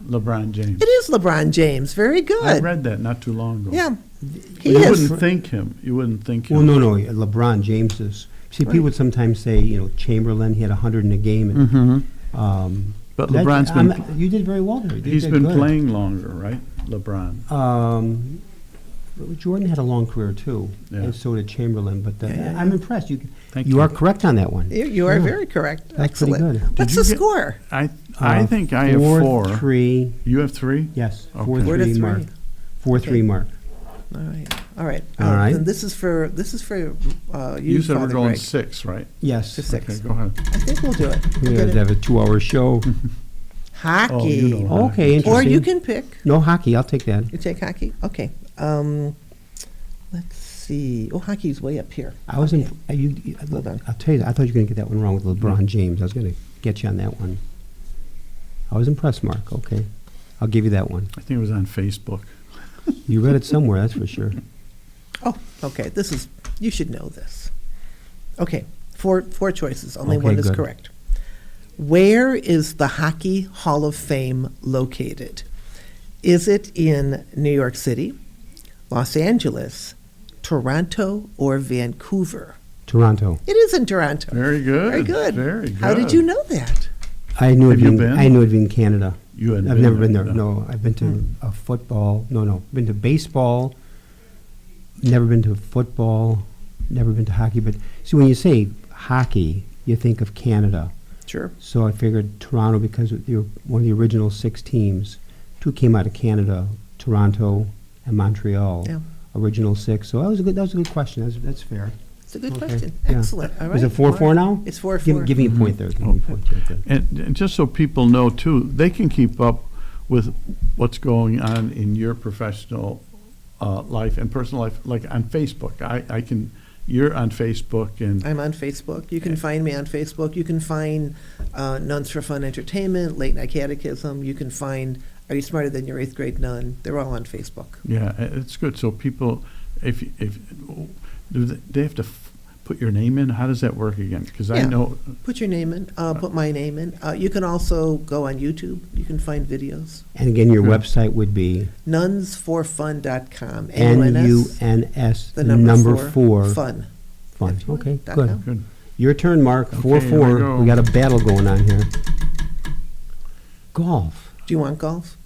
LeBron James. It is LeBron James. Very good. I read that not too long ago. Yeah. He You is. wouldn't think him. You wouldn't think him. Well, no. LeBron James is. See, people would sometimes say, Chamberlain, he had 100 in a game. And, Mm-hmm. But that- LeBron's been you did very well there. You he's did been good. playing longer, right? LeBron. Jordan had a long career too, Yeah. and so did Chamberlain. But Yeah. I'm impressed. Thank You you. are correct on that one. You are Yeah. very correct. That's pretty Excellent. good. What's Did the you get- score? I think I have 4-3. You have 3? Yes, Okay. 4-3 4 to 3. Mark. 4-3 Mark. All right. All right. All right. And this is for you, You said we're Father going Greg. 6, right? Yes. To 6. Okay, go ahead. I think we'll do it. We're We'll going get to it. have a 2-hour show. Hockey. Oh, you know. Okay, interesting. Or you can pick. No hockey. I'll take that. You take hockey? Okay. Let's see. Oh, hockey's way up here. I was Okay. Hold on. I'll tell you, I thought you were going to get that one wrong with LeBron James. I was going to get you on that one. I was impressed, Mark. Okay. I'll give you that one. I think it was on Facebook. You read it somewhere, that's for sure. Oh, okay. You should know this. Okay. Four choices. Only Okay, one is good. correct. Where is the Hockey Hall of Fame located? Is it in New York City, Los Angeles, Toronto, or Vancouver? Toronto. It is in Toronto. Very good. Very good. Very good. How did you know that? I knew Have it'd you be been? I knew it'd be in Canada. You hadn't I've been never there, been there. no. No, I've been to a football. No, been to baseball. Never been to football. Never been to hockey. But see, when you say hockey, you think of Canada. Sure. So I figured Toronto because they were one of the original 6 teams. 2 came out of Canada, Toronto and Montreal. Yeah. Original 6. So that was a good question. That's fair. It's a good Okay, question. yeah. Excellent. All right. Is it 4-4 now? It's 4-4. Give me a point there. Give me a point there. Good. And just so people know too, they can keep up with what's going on in your professional life and personal life, like on Facebook. I can. You're on Facebook, and I'm on Facebook. You can find me on Facebook. You can find Nuns for Fun Entertainment, Late Night Catechism. You can find Are You Smarter Than Your 8th Grade Nun? They're all on Facebook. yeah, it's good. So people, if do they have to put your name in? How does that work again? Because I Yeah. know. Put your name in. Put my name in. You can also go on YouTube. You can find videos. And again, your Yeah. website would be nunsforfun.com. NUNS, the the number number 4. Fun. Fun. If you want, Okay, .com. good. Good. Your turn, Mark. Okay, 4-4. here we go. We got a battle going on here. Golf. Do you want golf?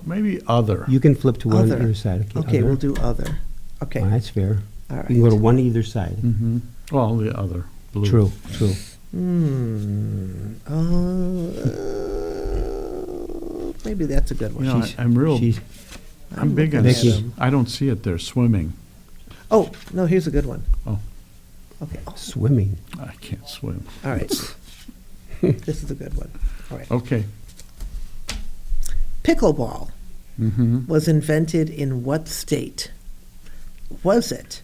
Maybe other. You can flip to one Other. on either side. Okay, other. we'll do other. Okay. Oh, that's fair. All right. You can go to one either side. Mm-hmm. Well, the other. Blue. True. Maybe that's a good one. You know, I'm real. She's I'm big on. Vicky. I don't see it there swimming. Oh, no, here's a good one. Oh. Okay. swimming. I can't swim. All right. This is a good one. All right. Okay. Pickleball Mm-hmm. was invented in what state? Was it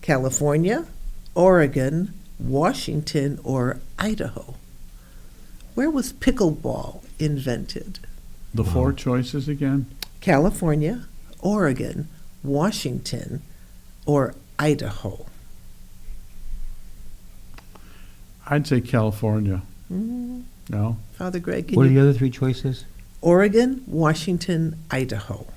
California, Oregon, Washington, or Idaho? Where was pickleball invented? The four choices again. California, Oregon, Washington, or Idaho? I'd say California. Mm, No. Father Greg, What are can the you? other three choices? Oregon, Washington, Idaho.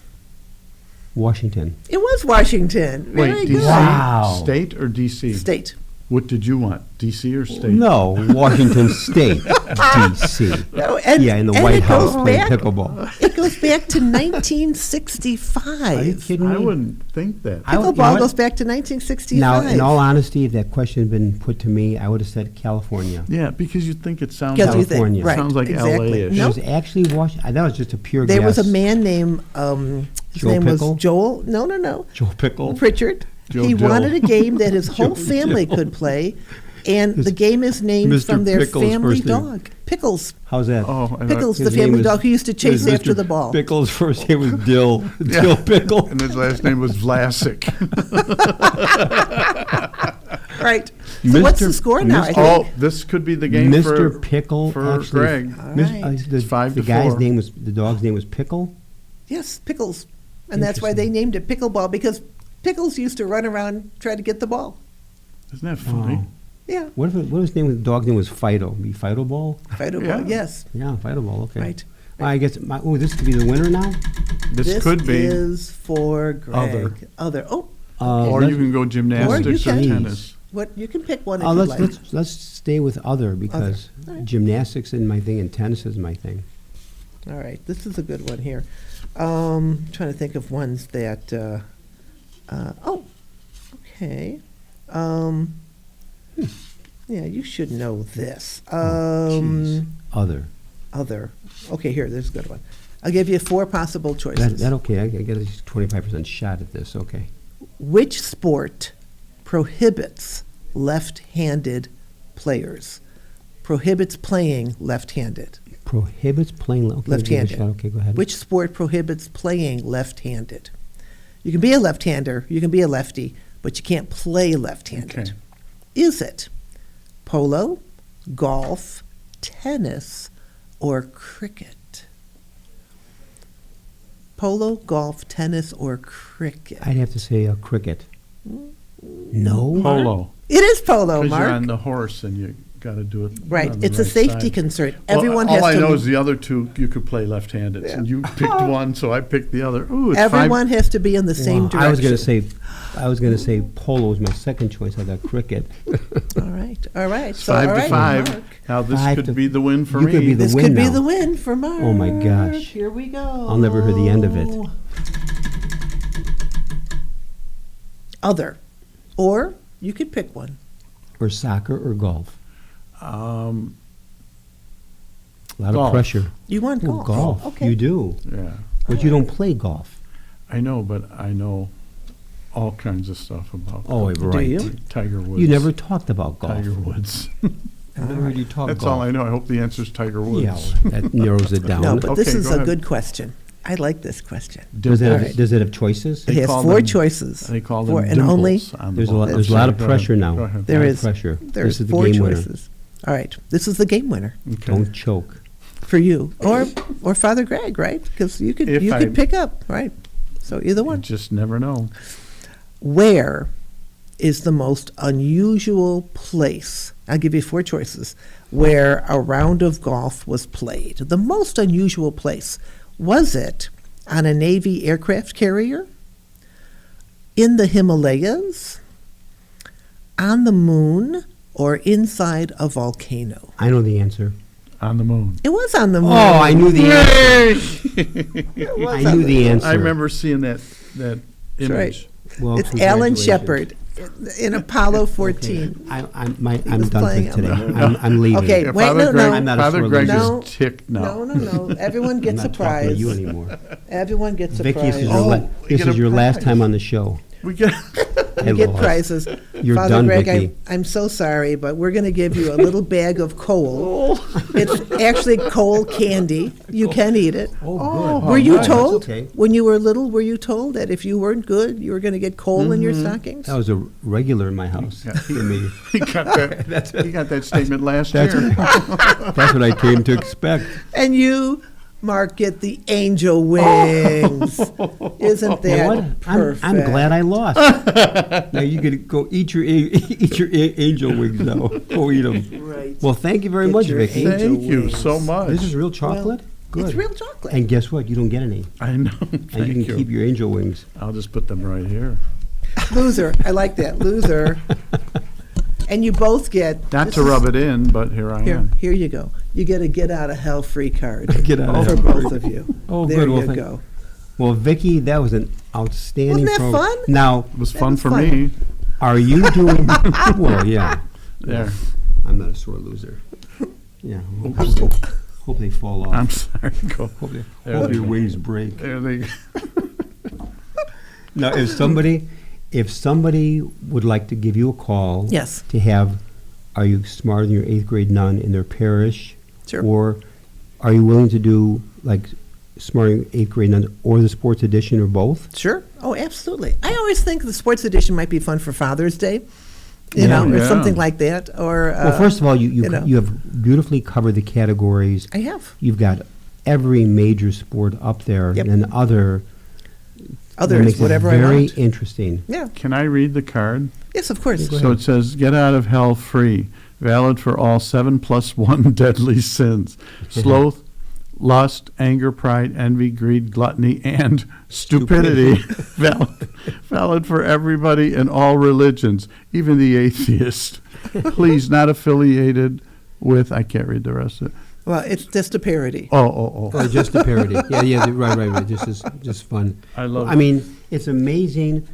Washington. It was Washington. Very Wait, good. DC? Wow. State or DC? State. What did you want? DC or state? No, Washington State, D.C. No, and, Yeah, in the and White it House goes playing back, pickleball. It goes back to Are you 1965. kidding me? I wouldn't think that. I would- you know Pickleball what? goes back to 1965. Now, in all honesty, if that question had been put to me, I would have said California. Yeah, because you think it sounds Because like you think, California. right, Sounds like exactly. LA-ish. It Nope. was actually Washington. That was just a pure There guess. was a man named, his Joe name Pickle? was Joel, no, Joe Pickle. Pritchard. Joe He Dill. wanted a game that his whole Joe family Dill. could play, and His- the game is named Mr. from their Pickle's family first name. dog, Pickles. How's that? Oh, and Pickles, His the name family was- dog who used to chase was after Mr. the ball. Pickle's first name was Dill. Dill Pickle. and his last name was Vlasic. Right. So what's the Mr. score now? I Oh, think? this could be the game Mr. for Pickle. for actually, Greg. All Mis- right. the It's the 5-4. guy's name was the dog's name was Pickle. Yes, Pickles. And that's why they named it pickleball, because Pickles used to run around trying to get the ball. Isn't that funny? Oh. Yeah. What if his name was the dog's name was Fido? Be Fido Ball? Fido Yeah. ball, yes. Yeah, Fido Ball. Okay. Right. I guess. This could be the winner now. This could be. is for Greg. Other. Oh, Or you can go gymnastics or can. tennis. what you can pick one if you let's like. let's stay with other because All right. gymnastics is my thing and tennis is my thing. All right, this is a good one here. Trying to think of ones that. Okay. Yeah, you should know this. Jeez. Other. Other. Okay, here, there's a good one. I'll give you 4 possible choices. That okay? I get a 25% shot at this. Okay. Which sport prohibits left-handed players? Prohibits playing left-handed. Prohibits playing okay, Left-handed. give it a shot. Okay, go ahead. Which sport prohibits playing left-handed? You can be a left-hander, you can be a lefty, but you can't play left-handed. Okay. Is it polo, golf, tennis, or cricket? Polo, golf, tennis, or cricket? I'd have to say cricket. No. Polo. It is polo, Because you're Mark. on the horse and you got to do it. Right, on the it's a right safety side. concern. Well, Everyone all has I to. know is the other two you could play left-handed, and you picked one, so I picked the other. Ooh, it's Everyone has to be in the same Wow. direction. I was gonna say polo was my second choice. I got cricket. All right. It's So, 5 all to right, 5. Mark. Now this 5 could to- be the win for you me. could be the This win could be now. the win for Mark. Oh, my gosh. Here we go. I'll never hear the end of it. Other. Or you could pick one. Or soccer or golf. Um, A lot Golf. of pressure. You want Oh, golf? golf. Okay. You do, yeah, but you don't play golf. I know, but I know all kinds of stuff about Oh, right. you? Tiger Woods. You never talked about golf. Tiger Woods. I never heard you talk That's golf. all I know. I hope the answer's Tiger Woods. Yeah, well, that narrows it down. No, but this Okay, is go a ahead. good question. I like this question. Does Dimples. it have choices? It has call 4 them- choices. They call Four- them and only dimples on the There's a ball. lot. There's a lot of Go ahead, pressure now. go ahead. There A lot of is pressure. There's This is the 4 game winner. choices. All right, this is the game winner Okay. Don't choke. for you, or Father Greg, right? Because you could If I- could pick up, right? So either You one. just never know. Where is the most unusual place? I'll give you 4 choices where a round of golf was played. The most unusual place. Was it on a Navy aircraft carrier? In the Himalayas? On the moon? Or inside a volcano? I know the answer. On the moon. It was on the moon. Oh, I knew the answer. I knew the answer. I remember seeing that That's right. image. Well, It's Alan congratulations. Shepard in Apollo 14. I'm was done playing for on today. the- I'm leaving. Okay, Yeah, wait, Father no, Greg, no. I'm not a Father sore Greg loser. is ticked now. No. Everyone I'm gets not a talking to prize. you anymore. Everyone gets a Vicky, prize. this is Oh, your, you this get is a your last prize. time on the show. We get You I get lost. prizes. You're Father done, Greg, Vicky. I'm so sorry, but we're going to give you a little bag of coal. It's actually coal candy. You can eat it. Oh, good. Were you nice. told, Okay. when you were little, were you told that if you weren't good, you were going to get coal in your stockings? That was a regular in my house. For me. he got that statement last That's year. That's what I came to expect. And you, Mark, get the angel wings. Isn't You know that what? perfect? I'm glad I lost. Now you can go eat your angel wings now. Go eat them. Right. Well, thank you very Get much, your Vicky. angel Thank you wings. so much. This is real chocolate. Good. It's real chocolate. And guess what? You don't get any. I know. And Thank you can keep your angel wings. I'll just put them right here. Loser. I like that. Loser. And you both get. Not to rub it in, but here I Here, am. here you go. You get a get out of hell free card. Get out of for hell free. both of you. Oh, there good. Well, you thank- go. Well, Vicky, that was an outstanding Wasn't that program. fun? Now, It was That fun was for fun. me. are you doing? Well, yeah. There. I'm not a sore loser. Yeah. Hope they fall off. I'm sorry. Go. Hope, they, There hope they your go. wings break. There they go. Now, if somebody would like to give you a call, Yes. to have, are you smarter than your 8th grade nun in their parish, Sure. or are you willing to do like smarter than 8th grade nun or the sports edition or both? Sure. Oh, absolutely. I always think the sports edition might be fun for Father's Day, you Yeah. know, or Yeah. something like that. Or Well, first of all, you know. you have beautifully covered the categories. I have You've got every major sport up there, Yep. and that others, makes whatever it I very want. interesting. Yeah. Can I read the card? Yes, of course. Go So ahead. it says, get out of hell free, valid for all 7 + 1 deadly sins, sloth, lust, anger, pride, envy, greed, gluttony, and stupidity. valid for everybody in all religions, even the atheist. Please, not affiliated with, I can't read the rest of it. Well, it's just a parody. Oh. Or just a parody. Yeah, right. This is just fun. I love I it. mean, it's amazing.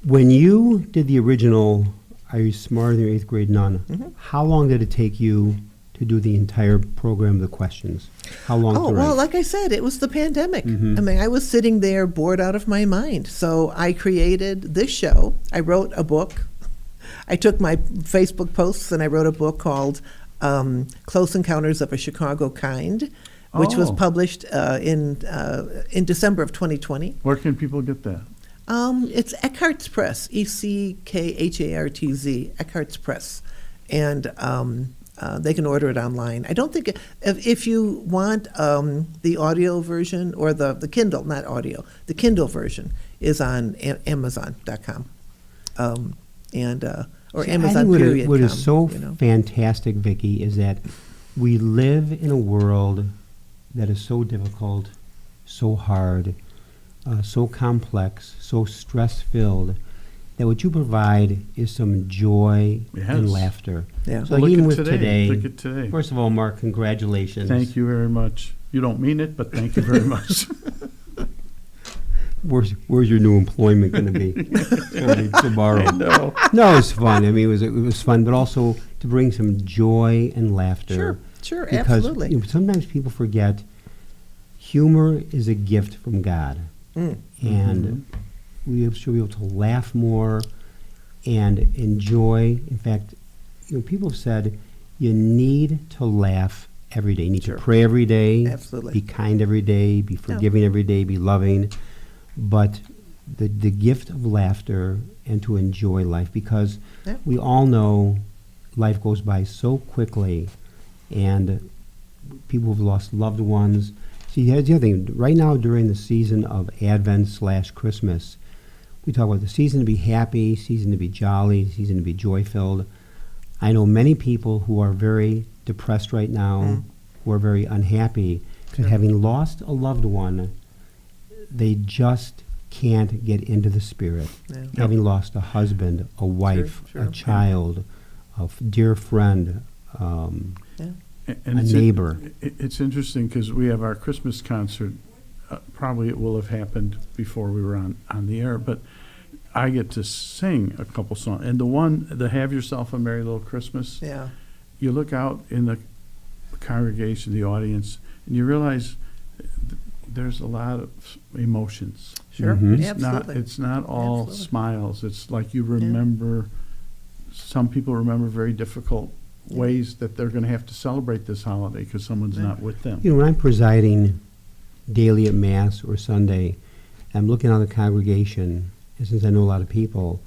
When you did the original Are You Smarter Than Your 8th Grade Nun, how long did it take you to do the entire program, the questions? How long Oh, to write? well, like I said, it was the pandemic. I mean, I was sitting there bored out of my mind. So I created this show. I wrote a book. I took my Facebook posts and I wrote a book called Close Encounters of a Chicago Kind, which was Oh. published in December of 2020. Where can people get that? It's Eckhart's Press, ECKHARTZ, Eckhart's Press. And they can order it online. I don't think, if you want the audio version or the Kindle, not audio, the Kindle version is on Amazon.com. Or See, Amazon I think period. what is so you know. fantastic, Vicky, is that we live in a world that is so difficult, so hard, so complex, so stress-filled, that what you provide is some joy and Yes. laughter. Yeah. So Well, like look even at with today. today, Look at today. first of all, Mark, congratulations. Thank you very much. You don't mean it, but thank you very much. Where's your new employment going to be? Starting tomorrow. No. No, it's fun. I mean, it was fun, but also to bring some joy and laughter. Sure, Because absolutely. sometimes people forget humor is a gift from God. Mm. And we should be able to laugh more and enjoy. In fact, people have said you need to laugh every day. You need Sure. to pray every day. Absolutely. Be kind every day. Be forgiving every day. Be loving. But the gift of laughter and to enjoy life, because Yeah. we all know life goes by so quickly, and people have lost loved ones. See, here's the other thing. Right now, during the season of Advent/Christmas, we talk about the season to be happy, season to be jolly, season to be joy-filled. I know many people who are very depressed right now, who are very unhappy, because having lost a loved one, they just can't get into the spirit. Yeah. Having lost a husband, a wife, Sure. a child, a dear friend, And a neighbor. It's interesting because we have our Christmas concert. Probably it will have happened before we were on the air, but I get to sing a couple songs. And the Have Yourself a Merry Little Christmas, Yeah. you look out in the congregation, the audience, and you realize there's a lot of emotions. Sure. Mhm. Absolutely. It's not all Absolutely. smiles. It's like you remember, some people remember very difficult ways that they're going to have to celebrate this holiday because someone's not with them. When I'm presiding daily at Mass or Sunday, I'm looking on the congregation, and since I know a lot of people,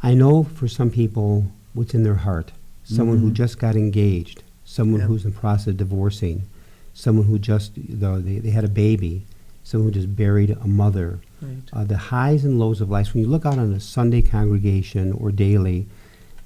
I know for some people what's in their heart. Someone who just got engaged, someone Yeah. who's in the process of divorcing, someone who just, they had a baby, someone who just buried a mother. Right. The highs and lows of life. When you look out on a Sunday congregation or daily,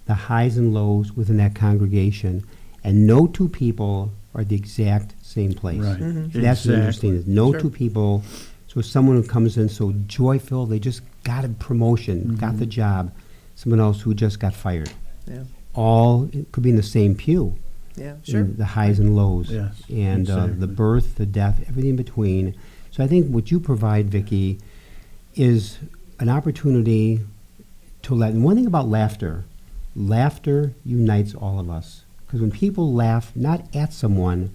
the highs and lows within that congregation, and no two people are the exact same place. Right. Mm-hmm. That's what's interesting. Is no Sure. two people. So someone who comes in so joyful, they just got a promotion, got the job. Someone else who just got fired. Yeah. All it could be in the same pew. Yeah. Sure. In the highs and lows. Yes, And the exactly. birth, the death, everything in between. So I think what you provide, Vicky, is an opportunity to let. And one thing about laughter unites all of us. Because when people laugh, not at someone,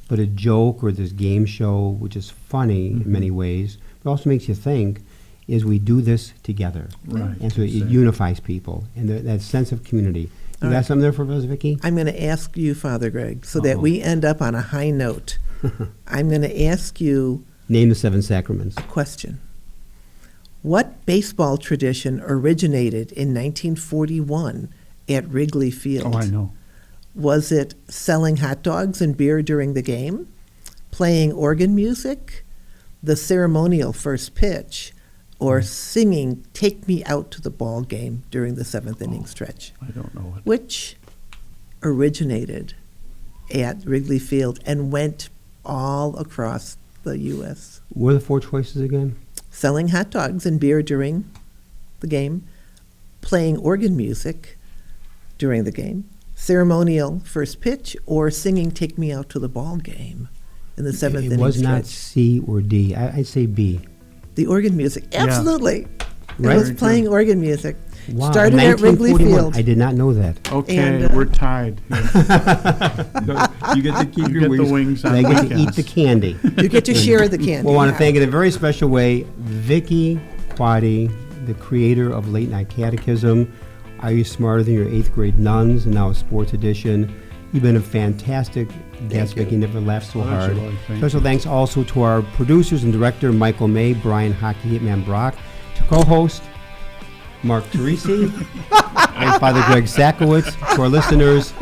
but a joke or this game show, which is funny in many ways, but also makes you think, is we do this together. Right. And so it Exactly. unifies people, and that sense of community. You All got right. something there for us, Vicky? I'm going to ask you, Father Greg, so that Uh-oh. we end up on a high note. I'm going to ask you Name the 7 sacraments. a question. What baseball tradition originated in 1941 at Wrigley Field? Oh, I know. Was it selling hot dogs and beer during the game, playing organ music, the ceremonial first pitch, or singing "Take Me Out to the Ball Game" during the 7th inning stretch? I don't know it. Which originated at Wrigley Field and went all across the U.S.? What are the 4 choices again? Selling hot dogs and beer during the game, playing organ music during the game, ceremonial first pitch, or singing "Take Me Out to the Ball Game" in the 7th It inning was not stretch. C or D. I'd say B. The organ music, absolutely. Right. It was playing organ music. Wow. Started in at Wrigley 1941. Field. I did not know that. Okay, And, we're tied. You get to keep You get the wings on and I get to eat weekends. the candy. You get to share the candy. Well, I want to thank in a very special way Vicky Quade, the creator of Late Night Catechism, Are You Smarter Than Your 8th Grade Nuns, and now a sports edition. You've been a fantastic guest, you. Vicky. Never laughed so Pleasure, hard. Lloyd. Thank Special you. thanks also to our producers and director, Michael May, Brian Hockey Hitman Brock, to co-host, Mark Teresi, and Father Greg Sakowicz. To our listeners,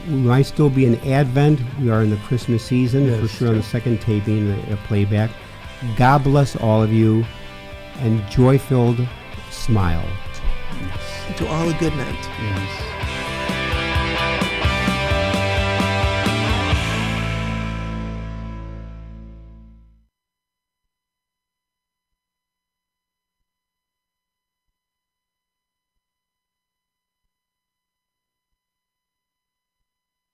we might still be in Advent. We are in the Christmas season, for sure, on the second taping, the playback. God bless all of you, and joy-filled smile. To all a good night. Yes.